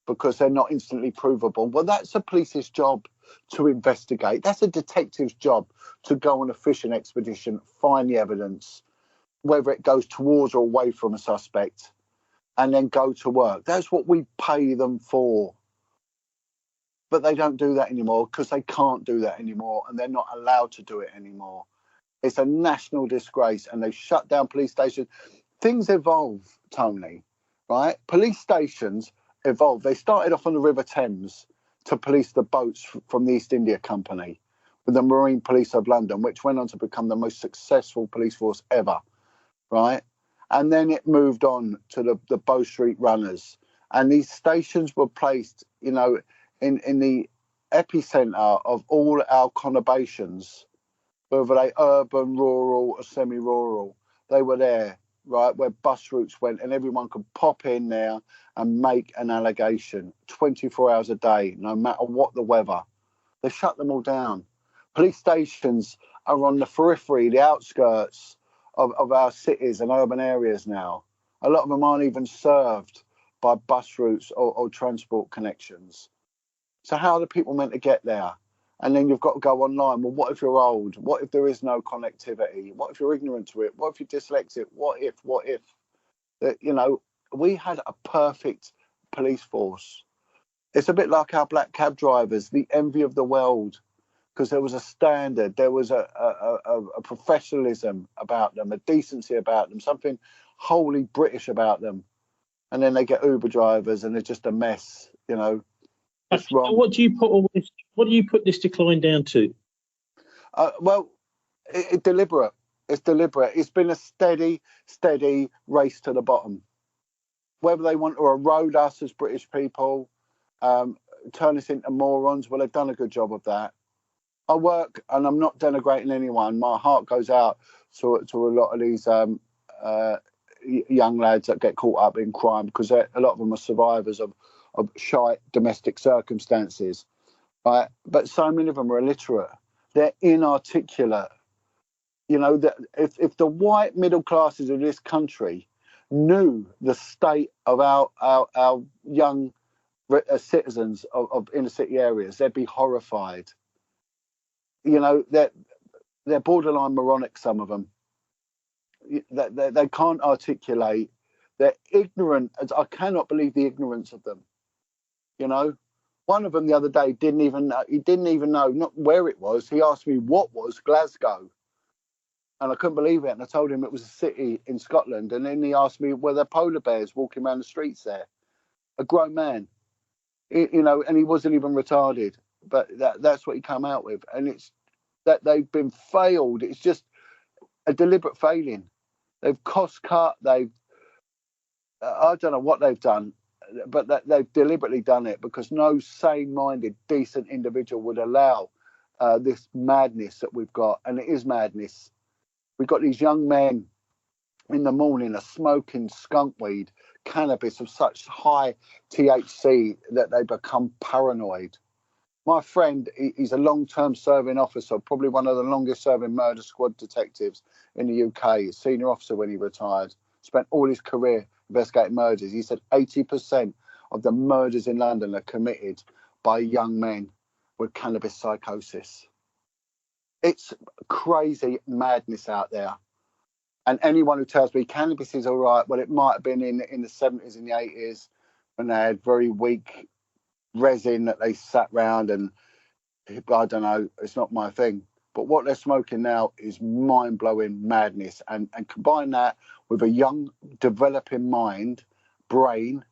A: because they're not instantly provable. Well, that's a police's job to investigate. That's a detective's job to go on a fishing expedition, find the evidence, whether it goes towards or away from a suspect, and then go to work. That's what we pay them for. But they don't do that anymore because they can't do that anymore, and they're not allowed to do it anymore. It's a national disgrace, and they shut down police stations. Things evolve, Tony, right? Police stations evolve. They started off on the River Thames to police the boats from the East India Company with the Marine Police of London, which went on to become the most successful police force ever, right? And then it moved on to the Bow Street Runners. And these stations were placed, you know, in the epicenter of all our conurbations, whether they urban, rural, or semi-rural. They were there, right, where bus routes went, and everyone could pop in there and make an allegation 24 hours a day, no matter what the weather. They shut them all down. Police stations are on the periphery, the outskirts of our cities and urban areas now. A lot of them aren't even served by bus routes or transport connections. So how are the people meant to get there? And then you've got to go online. Well, what if you're old? What if there is no connectivity? What if you're ignorant to it? What if you're dyslexic? What if? You know, we had a perfect police force. It's a bit like our black cab drivers, the envy of the world, because there was a standard, there was a professionalism about them, a decency about them, something wholly British about them. And then they get Uber drivers and they're just a mess, you know. It's wrong.
B: What do you put this decline down to?
A: Well, it's deliberate. It's deliberate. It's been a steady race to the bottom. Whether they want to erode us as British people, turn us into morons, well, they've done a good job of that. I work, and I'm not denigrating anyone. My heart goes out to a lot of these young lads that get caught up in crime, because a lot of them are survivors of shite domestic circumstances, right? But so many of them are illiterate. They're inarticulate. You know, that if the white middle classes of this country knew the state of our young citizens of inner city areas, they'd be horrified. You know, they're borderline moronic, some of them. They can't articulate. They're ignorant. I cannot believe the ignorance of them. You know, one of them the other day didn't even know not where it was. He asked me what was Glasgow, and I couldn't believe it. And I told him it was a city in Scotland. And then he asked me, were there polar bears walking around the streets there? A grown man, you know, and he wasn't even retarded. But that's what he came out with. And it's that they've been failed. It's just a deliberate failing. They've cost cut. I don't know what they've done, but they've deliberately done it because no sane-minded, decent individual would allow this madness that we've got. And it is madness. We've got these young men in the morning are smoking skunk weed, cannabis of such high THC that they become paranoid. My friend, he's a long-term serving officer, probably one of the longest-serving murder squad detectives in the UK, senior officer when he retired, spent all his career investigating murders. He said 80% of the murders in London are committed by young men with cannabis psychosis. It's crazy madness out there. And anyone who tells me cannabis is all right, well, it might have been in the 70s and the 80s when they had very weak resin that they sat round, and I don't know, it's not my thing. But what they're smoking now is mind-blowing madness. And combine that with a young, developing brain,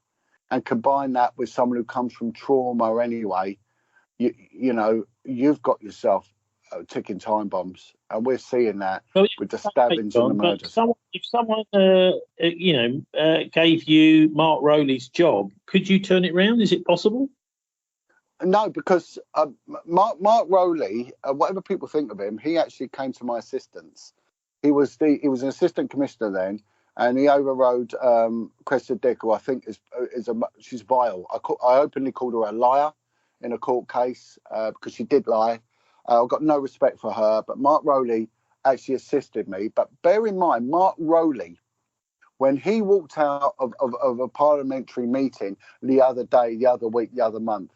A: and combine that with someone who comes from trauma anyway, you know, you've got yourself ticking time bombs, and we're seeing that with the stabbings and the murders.
B: If someone gave you Mark Rowley's job, could you turn it round? Is it possible?
A: No, because Mark Rowley, whatever people think of him, he actually came to my assistance. He was an assistant commissioner then, and he overrode Cressida Dick, who I think she's vile. I openly called her a liar in a court case because she did lie. I've got no respect for her, but Mark Rowley actually assisted me. But bear in mind, Mark Rowley, when he walked out of a parliamentary meeting the other day, the other week, the other month,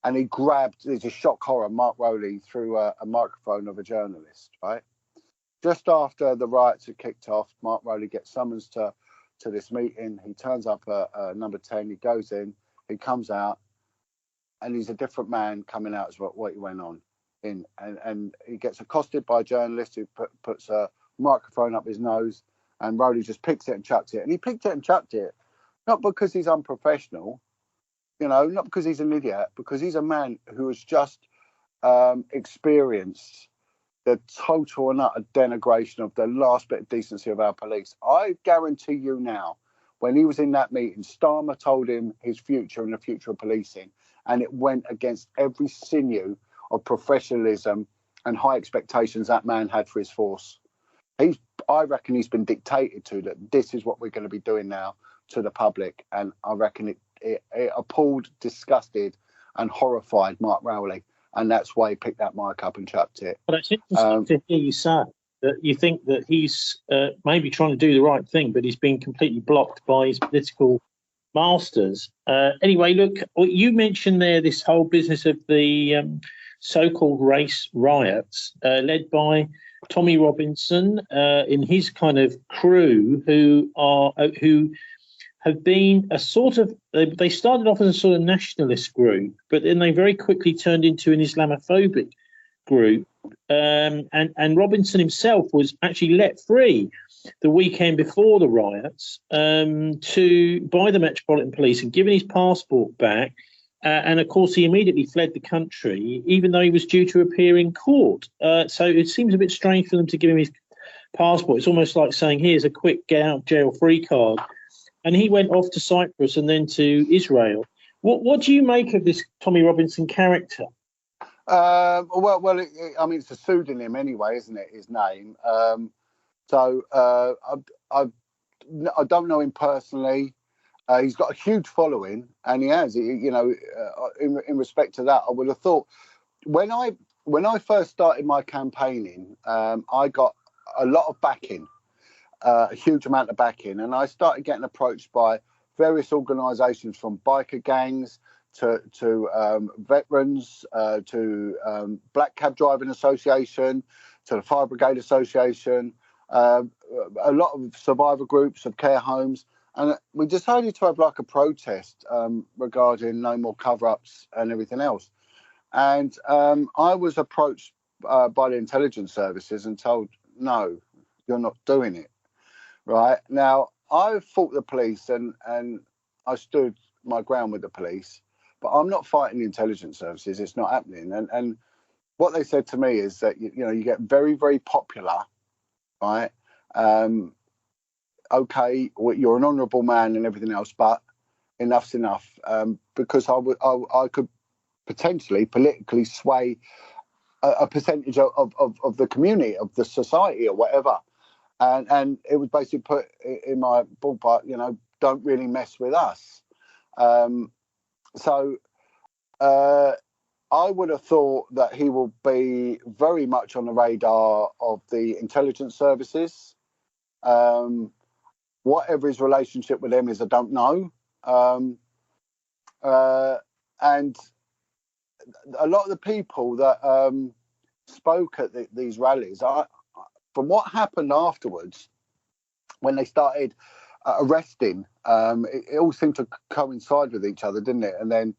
A: and he grabbed, there's a shock horror, Mark Rowley through a microphone of a journalist, right? Just after the riots had kicked off, Mark Rowley gets summons to this meeting. He turns up at number 10, he goes in, he comes out, and he's a different man coming out as what he went on in. And he gets accosted by a journalist who puts a microphone up his nose, and Rowley just picks it and chucks it. And he picked it and chucked it, not because he's unprofessional, you know, not because he's an idiot, because he's a man who has just experienced the total and utter denigration of the last bit of decency of our police. I guarantee you now, when he was in that meeting, Starmer told him his future and the future of policing, and it went against every sinew of professionalism and high expectations that man had for his force. I reckon he's been dictated to that this is what we're going to be doing now to the public, and I reckon it appalled, disgusted, and horrified Mark Rowley, and that's why he picked that mic up and chucked it.
B: But it's interesting to hear you say that you think that he's maybe trying to do the right thing, but he's been completely blocked by his political masters. Anyway, look, you mentioned there this whole business of the so-called race riots led by Tommy Robinson in his kind of crew, who have been a sort of, they started off as a sort of nationalist group, but then they very quickly turned into an Islamophobic group. And Robinson himself was actually let free the weekend before the riots by the Metropolitan Police and given his passport back. And of course, he immediately fled the country, even though he was due to appear in court. So it seems a bit strange for them to give him his passport. It's almost like saying, here's a quick get out of jail free card. And he went off to Cyprus and then to Israel. What do you make of this Tommy Robinson character?
A: I mean, it's a pseudonym anyway, isn't it? His name. I don't know him personally. He's got a huge following, and he has. In respect to that, I would have thought when I first started my campaigning, I got a lot of backing. A huge amount of backing, and I started getting approached by various organisations, from biker gangs to veterans, to Black Cab Driving Association, to the Fire Brigade Association, a lot of survivor groups of care homes, and we decided to have like a protest regarding no more cover-ups and everything else. And I was approached by the intelligence services and told, no, you're not doing it. Right now, I fought the police and I stood my ground with the police, but I'm not fighting the intelligence services. It's not happening. And what they said to me is that you get very, very popular, right? Okay, you're an honourable man and everything else, but enough's enough, because I could potentially politically sway a percentage of the community, of the society, or whatever. And it was basically put in my ballpark, don't really mess with us. So I would have thought that he will be very much on the radar of the intelligence services. Whatever his relationship with them is, I don't know. And a lot of the people that spoke at these rallies, from what happened afterwards, when they started arresting, it all seemed to coincide with each other, didn't it? And then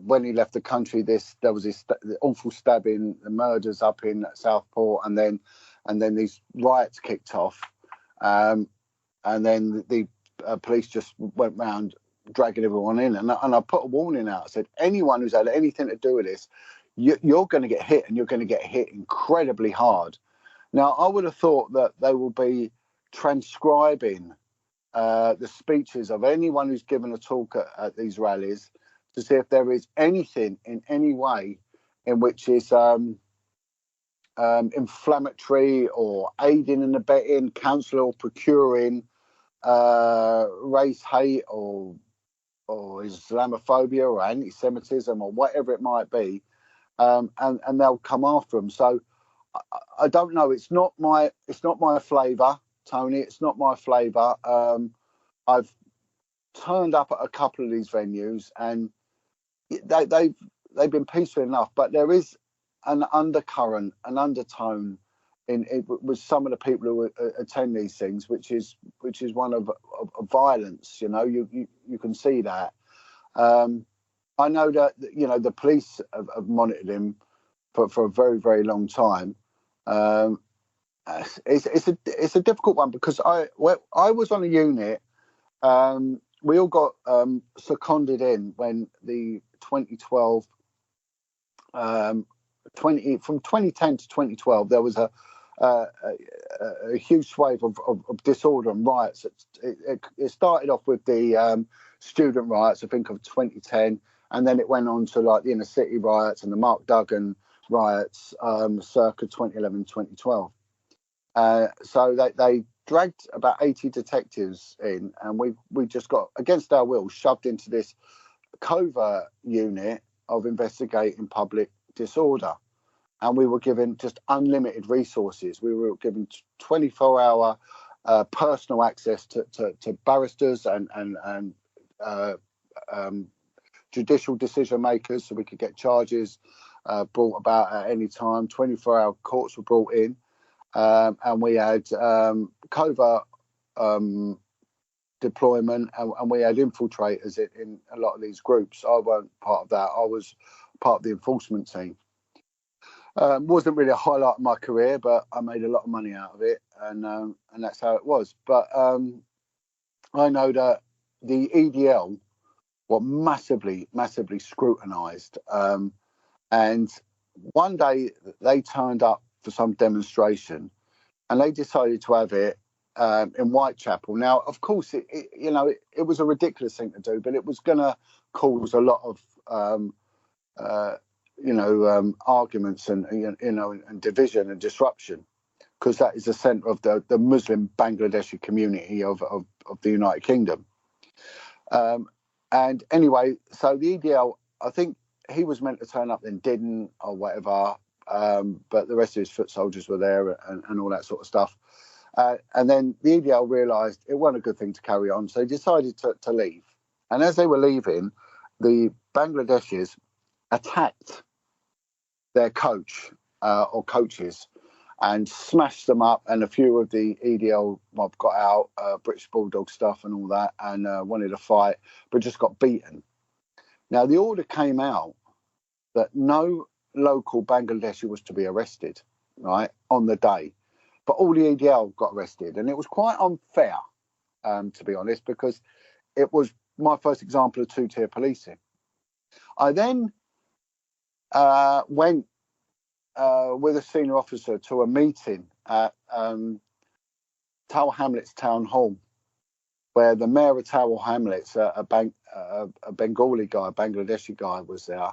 A: when he left the country, there was this awful stabbing, the murders up in Southport, and then these riots kicked off, and then the police just went round dragging everyone in. And I put a warning out. I said, anyone who's had anything to do with this, you're going to get hit, and you're going to get hit incredibly hard. Now, I would have thought that they will be transcribing the speeches of anyone who's given a talk at these rallies to see if there is anything in any way in which is inflammatory or aiding and abetting, counselling or procuring race hate or Islamophobia or anti-Semitism or whatever it might be, and they'll come after them. So I don't know. It's not my flavour, Tony. It's not my flavour. I've turned up at a couple of these venues, and they've been peaceful enough, but there is an undercurrent, an undertone in it with some of the people who attend these things, which is one of violence. You know, you can see that. I know that the police have monitored him for a very, very long time. It's a difficult one because I was on a unit. We all got seconded in when the 2012 from 2010 to 2012 there was a huge swathe of disorder and riots. It started off with the student riots, I think, of 2010, and then it went on to like the inner city riots and the Mark Duggan riots circa 2011, 2012. So they dragged about 80 detectives in, and we just got, against our will, shoved into this covert unit of investigating public disorder. And we were given just unlimited resources. We were given 24-hour personal access to barristers and judicial decision makers, so we could get charges brought about at any time. 24-hour courts were brought in, and we had covert deployment, and we had infiltrators in a lot of these groups. I weren't part of that. I was part of the enforcement team. Wasn't really a highlight of my career, but I made a lot of money out of it, and that's how it was. But I know that the EDL were massively scrutinised, and one day they turned up for some demonstration, and they decided to have it in Whitechapel. Now, of course, it was a ridiculous thing to do, but it was going to cause a lot of arguments and division and disruption, because that is the centre of the Muslim Bangladeshi community of the United Kingdom. And anyway, so the EDL, I think he was meant to turn up, then didn't, or whatever. But the rest of his foot soldiers were there and all that sort of stuff. And then the EDL realised it wasn't a good thing to carry on, so they decided to leave. And as they were leaving, the Bangladeshis attacked their coach or coaches and smashed them up, and a few of the EDL mob got out, British Bulldog stuff and all that, and wanted to fight, but just got beaten. Now, the order came out that no local Bangladeshi was to be arrested, right, on the day. But all the EDL got arrested, and it was quite unfair, to be honest, because it was my first example of two-tier policing. I then went with a senior officer to a meeting at Tower Hamlets Town Hall, where the mayor of Tower Hamlets, a Bengali guy, a Bangladeshi guy, was there,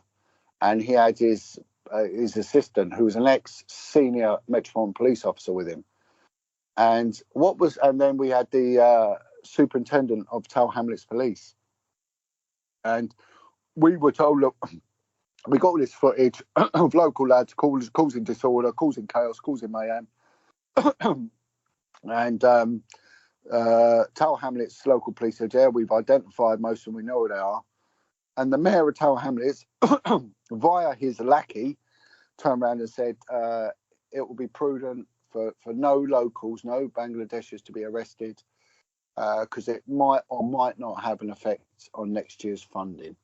A: and he had his assistant, who was an ex-senior Metropolitan Police officer, with him. And then we had the superintendent of Tower Hamlets Police, and we were told, look, we got all this footage of local lads causing disorder, causing chaos, causing mayhem. And Tower Hamlets local police said, yeah, we've identified most of them, we know who they are. And the mayor of Tower Hamlets, via his lackey, turned around and said, it will be prudent for no locals, no Bangladeshis to be arrested, because it might or might not have an effect on next year's funding.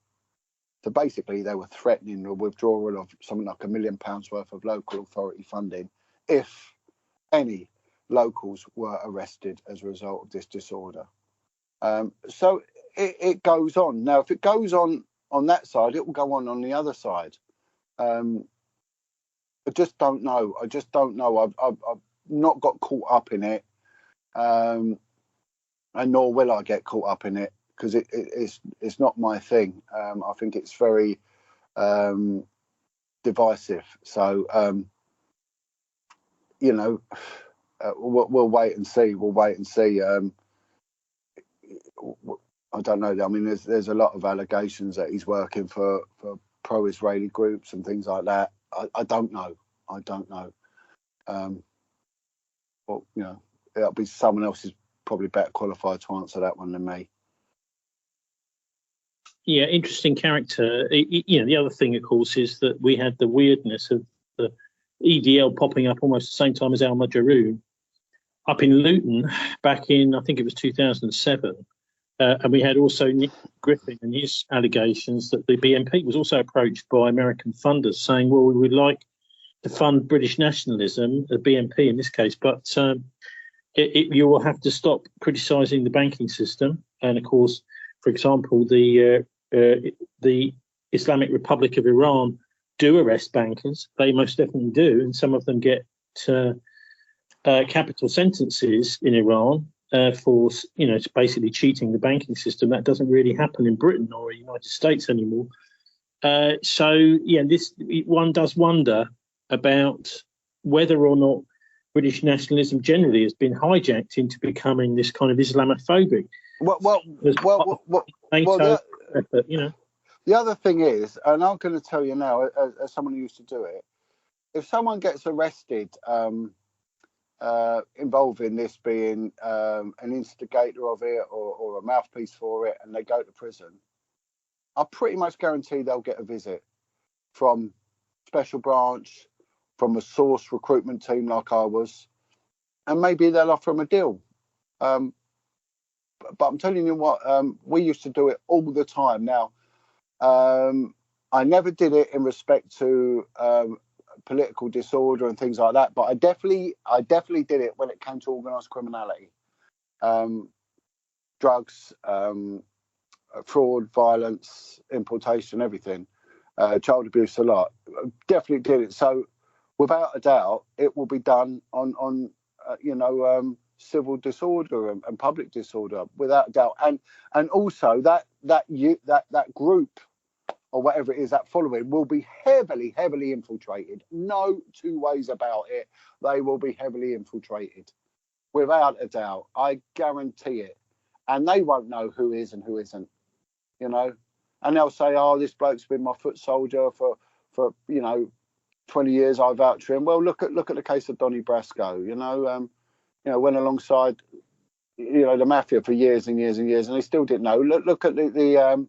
A: So basically, they were threatening the withdrawal of something like £1 million worth of local authority funding if any locals were arrested as a result of this disorder. So it goes on. Now, if it goes on that side, it will go on the other side. I just don't know. I've not got caught up in it, and nor will I get caught up in it, because it's not my thing. I think it's very divisive. So we'll wait and see. I don't know. I mean, there's a lot of allegations that he's working for pro-Israeli groups and things like that. I don't know. Well, it'll be someone else who's probably better qualified to answer that one than me.
B: Yeah, interesting character. The other thing, of course, is that we had the weirdness of the EDL popping up almost the same time as Al Majroon up in Luton back in, I think it was 2007. And we had also Nick Griffin and his allegations that the BNP was also approached by American funders saying, well, we would like to fund British nationalism, the BNP in this case, but you will have to stop criticising the banking system. And of course, for example, the Islamic Republic of Iran do arrest bankers. They most definitely do. And some of them get capital sentences in Iran for, basically cheating the banking system. That doesn't really happen in Britain or the United States anymore. One does wonder about whether or not British nationalism generally has been hijacked into becoming this kind of Islamophobic.
A: The other thing is, and I'm going to tell you now, as someone who used to do it, if someone gets arrested involved in this being an instigator of it or a mouthpiece for it, and they go to prison, I pretty much guarantee they'll get a visit from Special Branch, from a source recruitment team like I was, and maybe they'll offer them a deal. But I'm telling you what, we used to do it all the time. Now, I never did it in respect to political disorder and things like that, but I definitely did it when it came to organised criminality, drugs, fraud, violence, importation, everything, child abuse, a lot. Definitely did it. So, without a doubt, it will be done on civil disorder and public disorder, without a doubt. And also that group, or whatever it is, that following, will be heavily infiltrated. No two ways about it. They will be heavily infiltrated, without a doubt. I guarantee it. And they won't know who is and who isn't, And they'll say, "Oh, this bloke's been my foot soldier for 20 years. I vouch for him." Well, look at the case of Donny Brasco. Went alongside the mafia for years and years and years, and they still didn't know. Look at the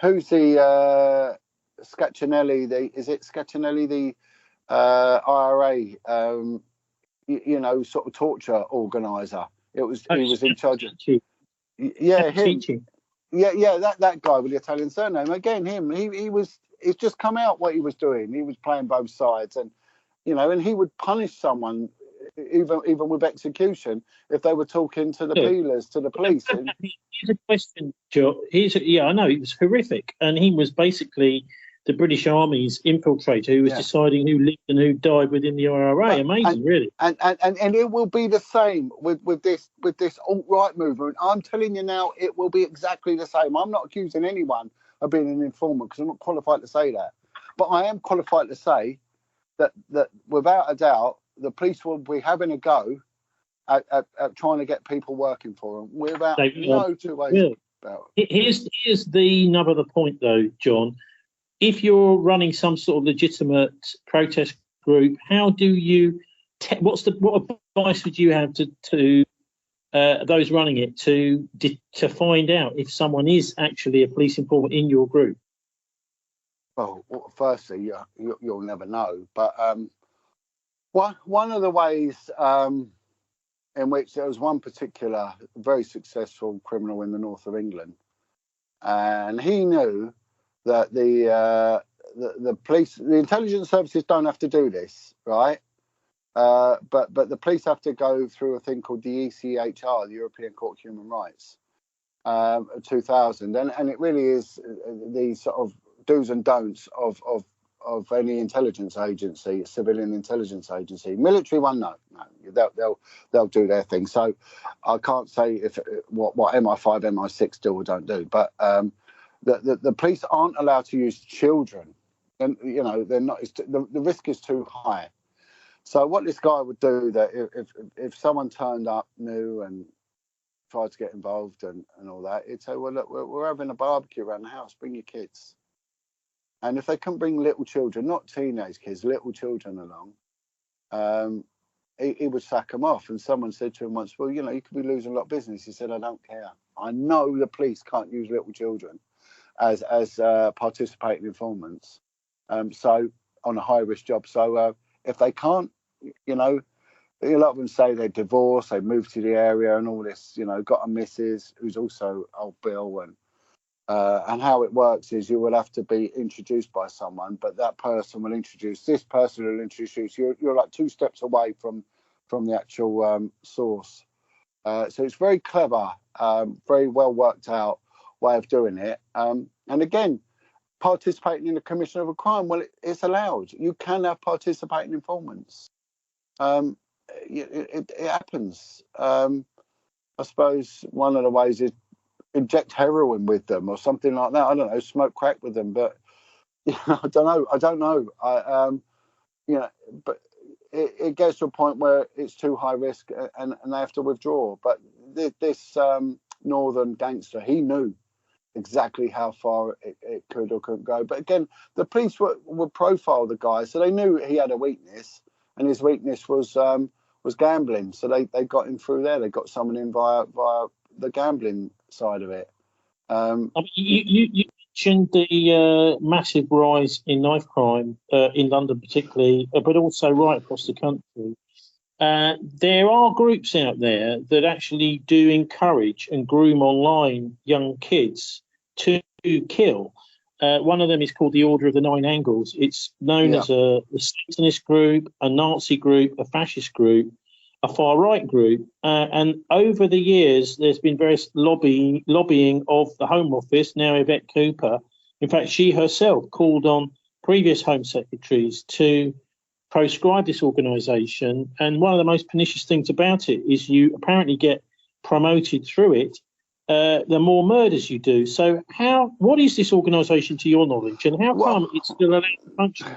A: who's the Scaccinelli? Is it Scaccinelli, the IRA? Sort of torture organizer. He was in charge of. Yeah, him. Yeah, that guy with the Italian surname. Again, him. It's just come out what he was doing. He was playing both sides, and and he would punish someone even with execution if they were talking to the peelers, to the police.
B: Here's a question, Joe. I know, it was horrific, and he was basically the British Army's infiltrator who was deciding who lived and who died within the IRA. Amazing, really. And
A: it will be the same with this alt-right movement. I'm telling you now, it will be exactly the same. I'm not accusing anyone of being an informant, because I'm not qualified to say that, but I am qualified to say that without a doubt, the police will be having a go at trying to get people working for them, without no two ways about it.
B: Here's the nub of the point, though, John. If you're running some sort of legitimate protest group, how do you? What advice would you have to those running it to find out if someone is actually a police informant in your group?
A: Well, firstly, you'll never know. But one of the ways in which there was one particular very successful criminal in the north of England, and he knew that the police, the intelligence services don't have to do this, right? But the police have to go through a thing called the ECHR, the European Court of Human Rights. 2000, and it really is the sort of do's and don'ts of any intelligence agency, civilian intelligence agency. Military one, no, they'll do their thing. So I can't say if what MI5, MI6 do or don't do, but the police aren't allowed to use children, and they're not. The risk is too high. So what this guy would do, that if someone turned up new and tried to get involved and all that, he'd say, well, look, we're having a barbecue around the house, bring your kids. And if they couldn't bring little children, not teenage kids, little children along, he would sack them off. And someone said to him once, well, you could be losing a lot of business. He said, I don't care. I know the police can't use little children as participating informants. So on a high risk job. So if they can't, a lot of them say they're divorced, they moved to the area and all this, got a missus who's also old Bill, and how it works is you will have to be introduced by someone, but that person will introduce this person, will introduce you. You're like 2 steps away from the actual source. So it's very clever, very well worked out way of doing it. And again, participating in the commission of a crime, well, it's allowed. You can have participating informants. It happens. I suppose one of the ways is inject heroin with them or something like that. I don't know, smoke crack with them, but I don't know. But it gets to a point where it's too high risk and they have to withdraw. But this northern gangster, he knew exactly how far it could or couldn't go. But again, the police would profile the guy, so they knew he had a weakness, and his weakness was gambling. So they got him through there. They got someone in via the gambling side of it.
B: You mentioned the massive rise in knife crime in London particularly, but also right across the country. There are groups out there that actually do encourage and groom online young kids to kill. One of them is called the Order of the Nine Angles. It's known as a Satanist group, a Nazi group, a fascist group, a far-right group. And over the years, there's been various lobbying of the Home Office, now Yvette Cooper. In fact, she herself called on previous Home Secretaries to proscribe this organisation. And one of the most pernicious things about it is you apparently get promoted through it the more murders you do. So what is this organisation to your knowledge, and how come it's still allowed to function?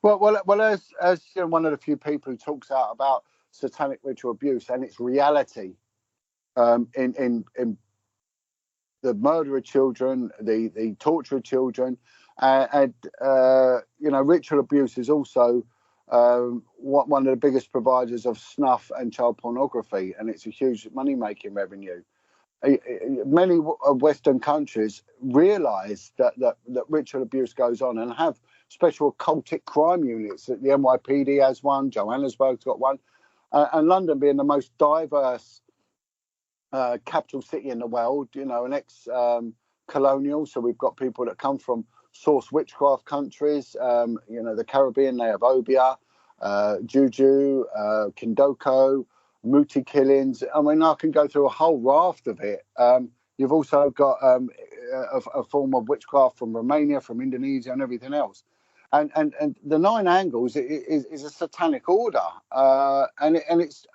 A: Well, as one of the few people who talks out about satanic ritual abuse and its reality in the murder of children, the torture of children, and ritual abuse is also one of the biggest providers of snuff and child pornography, and it's a huge money-making revenue. Many Western countries realise that ritual abuse goes on and have special occultic crime units. The NYPD has one, Johannesburg's got one, and London being the most diverse capital city in the world, an ex-colonial, so we've got people that come from source witchcraft countries, the Caribbean, they have Obia, Juju, Kindoko, Muti killings. I mean, I can go through a whole raft of it. You've also got a form of witchcraft from Romania, from Indonesia, and everything else. And the Nine Angles is a satanic order, and it is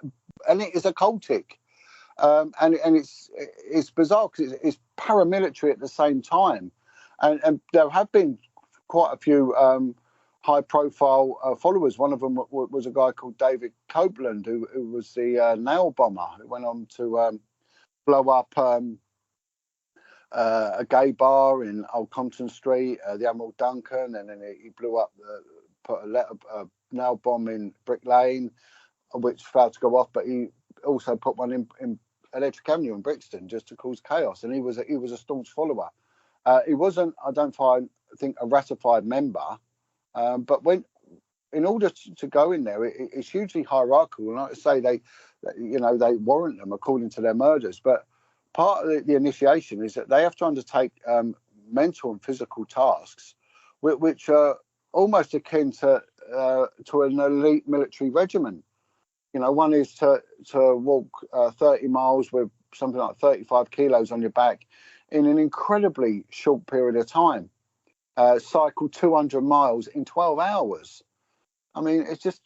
A: occultic, and it's bizarre because it's paramilitary at the same time, and there have been quite a few high-profile followers. One of them was a guy called David Copeland, who was the nail bomber who went on to blow up a gay bar in Old Compton Street, the Admiral Duncan, and then he blew up, put a nail bomb in Brick Lane, which failed to go off. But he also put one in Electric Avenue in Brixton just to cause chaos, and he was a staunch follower. He wasn't, I think, a ratified member. But in order to go in there, it's hugely hierarchical. And like I say, they warrant them according to their murders. But part of the initiation is that they have to undertake mental and physical tasks, which are almost akin to an elite military regiment. One is to walk 30 miles with something like 35 kilos on your back in an incredibly short period of time. Cycle 200 miles in 12 hours. I mean, it's just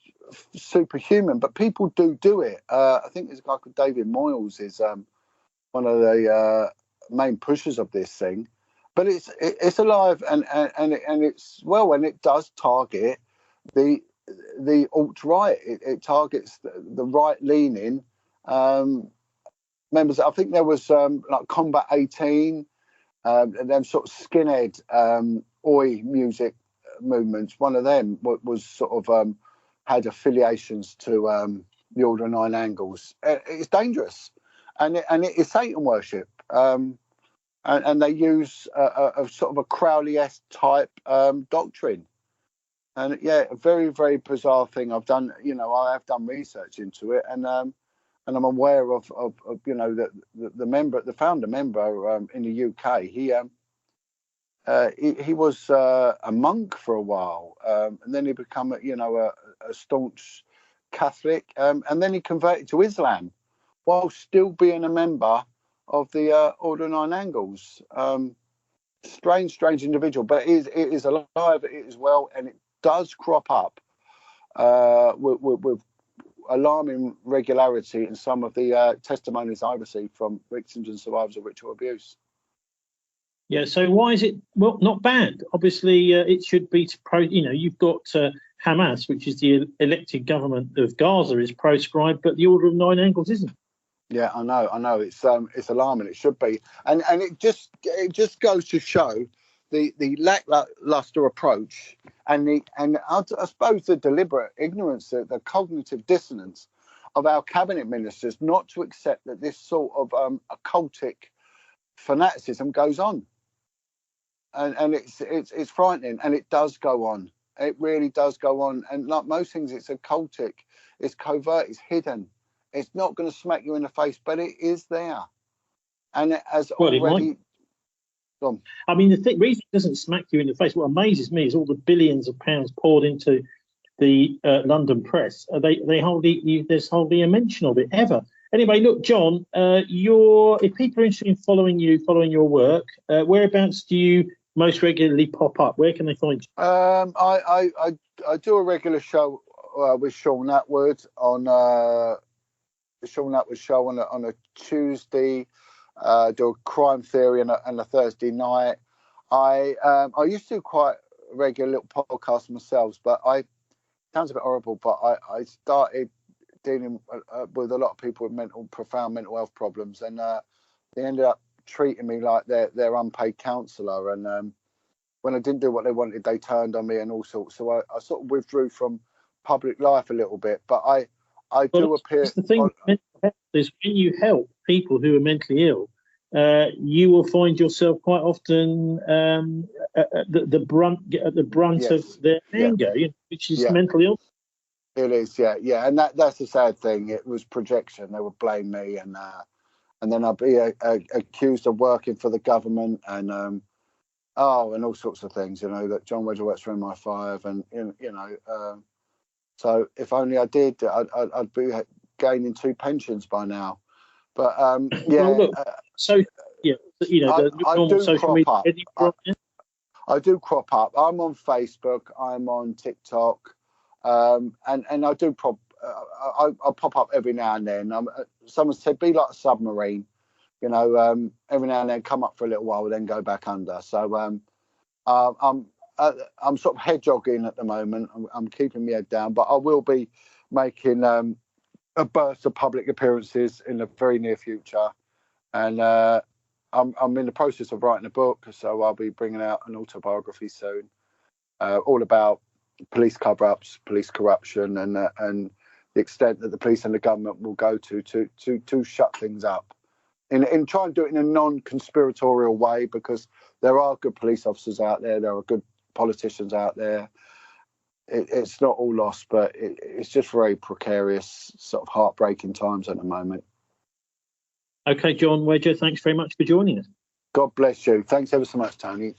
A: superhuman, but people do it. I think there's a guy called David Moyles is one of the main pushers of this thing. But it's alive and it's and it does target the alt-right. It targets the right-leaning members. I think there was like Combat 18, and them sort of skinhead oi music movements. One of them was sort of had affiliations to the Order of Nine Angles. It's dangerous, and it is Satan worship. And they use a sort of a Crowley-esque type doctrine. And yeah, a very, very bizarre thing. I have done research into it, and I'm aware of that the founder member in the UK. He was a monk for a while, and then he became a staunch Catholic, and then he converted to Islam while still being a member of the Order of Nine Angles. Strange individual, but it is alive, it is well, and it does crop up with alarming regularity in some of the testimonies I received from victims and survivors of ritual abuse.
B: Yeah, so why is it not banned? Obviously, it should be you've got Hamas, which is the elected government of Gaza, is proscribed, but the Order of Nine Angles isn't.
A: Yeah, I know. It's alarming. It should be, and it just goes to show the lackluster approach and I suppose the deliberate ignorance, the cognitive dissonance of our cabinet ministers not to accept that this sort of occultic fanaticism goes on, and it's frightening, and it does go on. It really does go on, and like most things, it's occultic, it's covert, it's hidden. It's not going to smack you in the face, but it is there. And it has already gone.
B: I mean, the reason it doesn't smack you in the face, what amazes me is all the billions of pounds poured into the London press. There's hardly a mention of it ever. Anyway, look, John, if people are interested in following your work, whereabouts do you most regularly pop up? Where can they find you?
A: I do a regular show with Sean Atwood on. Sean Atwood show on a Tuesday, do a crime theory on a Thursday night. I used to do quite a regular little podcast myself, but sounds a bit horrible, but I started dealing with a lot of people with profound mental health problems, and they ended up treating me like their unpaid counsellor, and when I didn't do what they wanted, they turned on me and all sorts. So I sort of withdrew from public life a little bit, but I do appear.
B: The thing with mental health is when you help people who are mentally ill, you will find yourself quite often at the brunt
A: Yes.
B: of their anger, which is mental illness.
A: It is, yeah, and that's the sad thing. It was projection. They would blame me, and then I'd be accused of working for the government, and and all sorts of things. That John Wedger works for MI5, and so if only I did, I'd be gaining 2 pensions by now. But
B: Well, look, the normal social media.
A: I do crop up. I'm on Facebook. I'm on TikTok, and I do I pop up every now and then. Someone said, be like a submarine, every now and then come up for a little while, then go back under. So I'm sort of head jogging at the moment. I'm keeping my head down, but I will be making a burst of public appearances in the very near future. And I'm in the process of writing a book, so I'll be bringing out an autobiography soon, all about police cover-ups, police corruption, and the extent that the police and the government will go to shut things up. And try and do it in a non-conspiratorial way, because there are good police officers out there, there are good politicians out there. It's not all lost, but it's just very precarious, sort of heartbreaking times at the moment.
B: Okay, John Wedger, thanks very much for joining us.
A: God bless you. Thanks ever so much, Tony.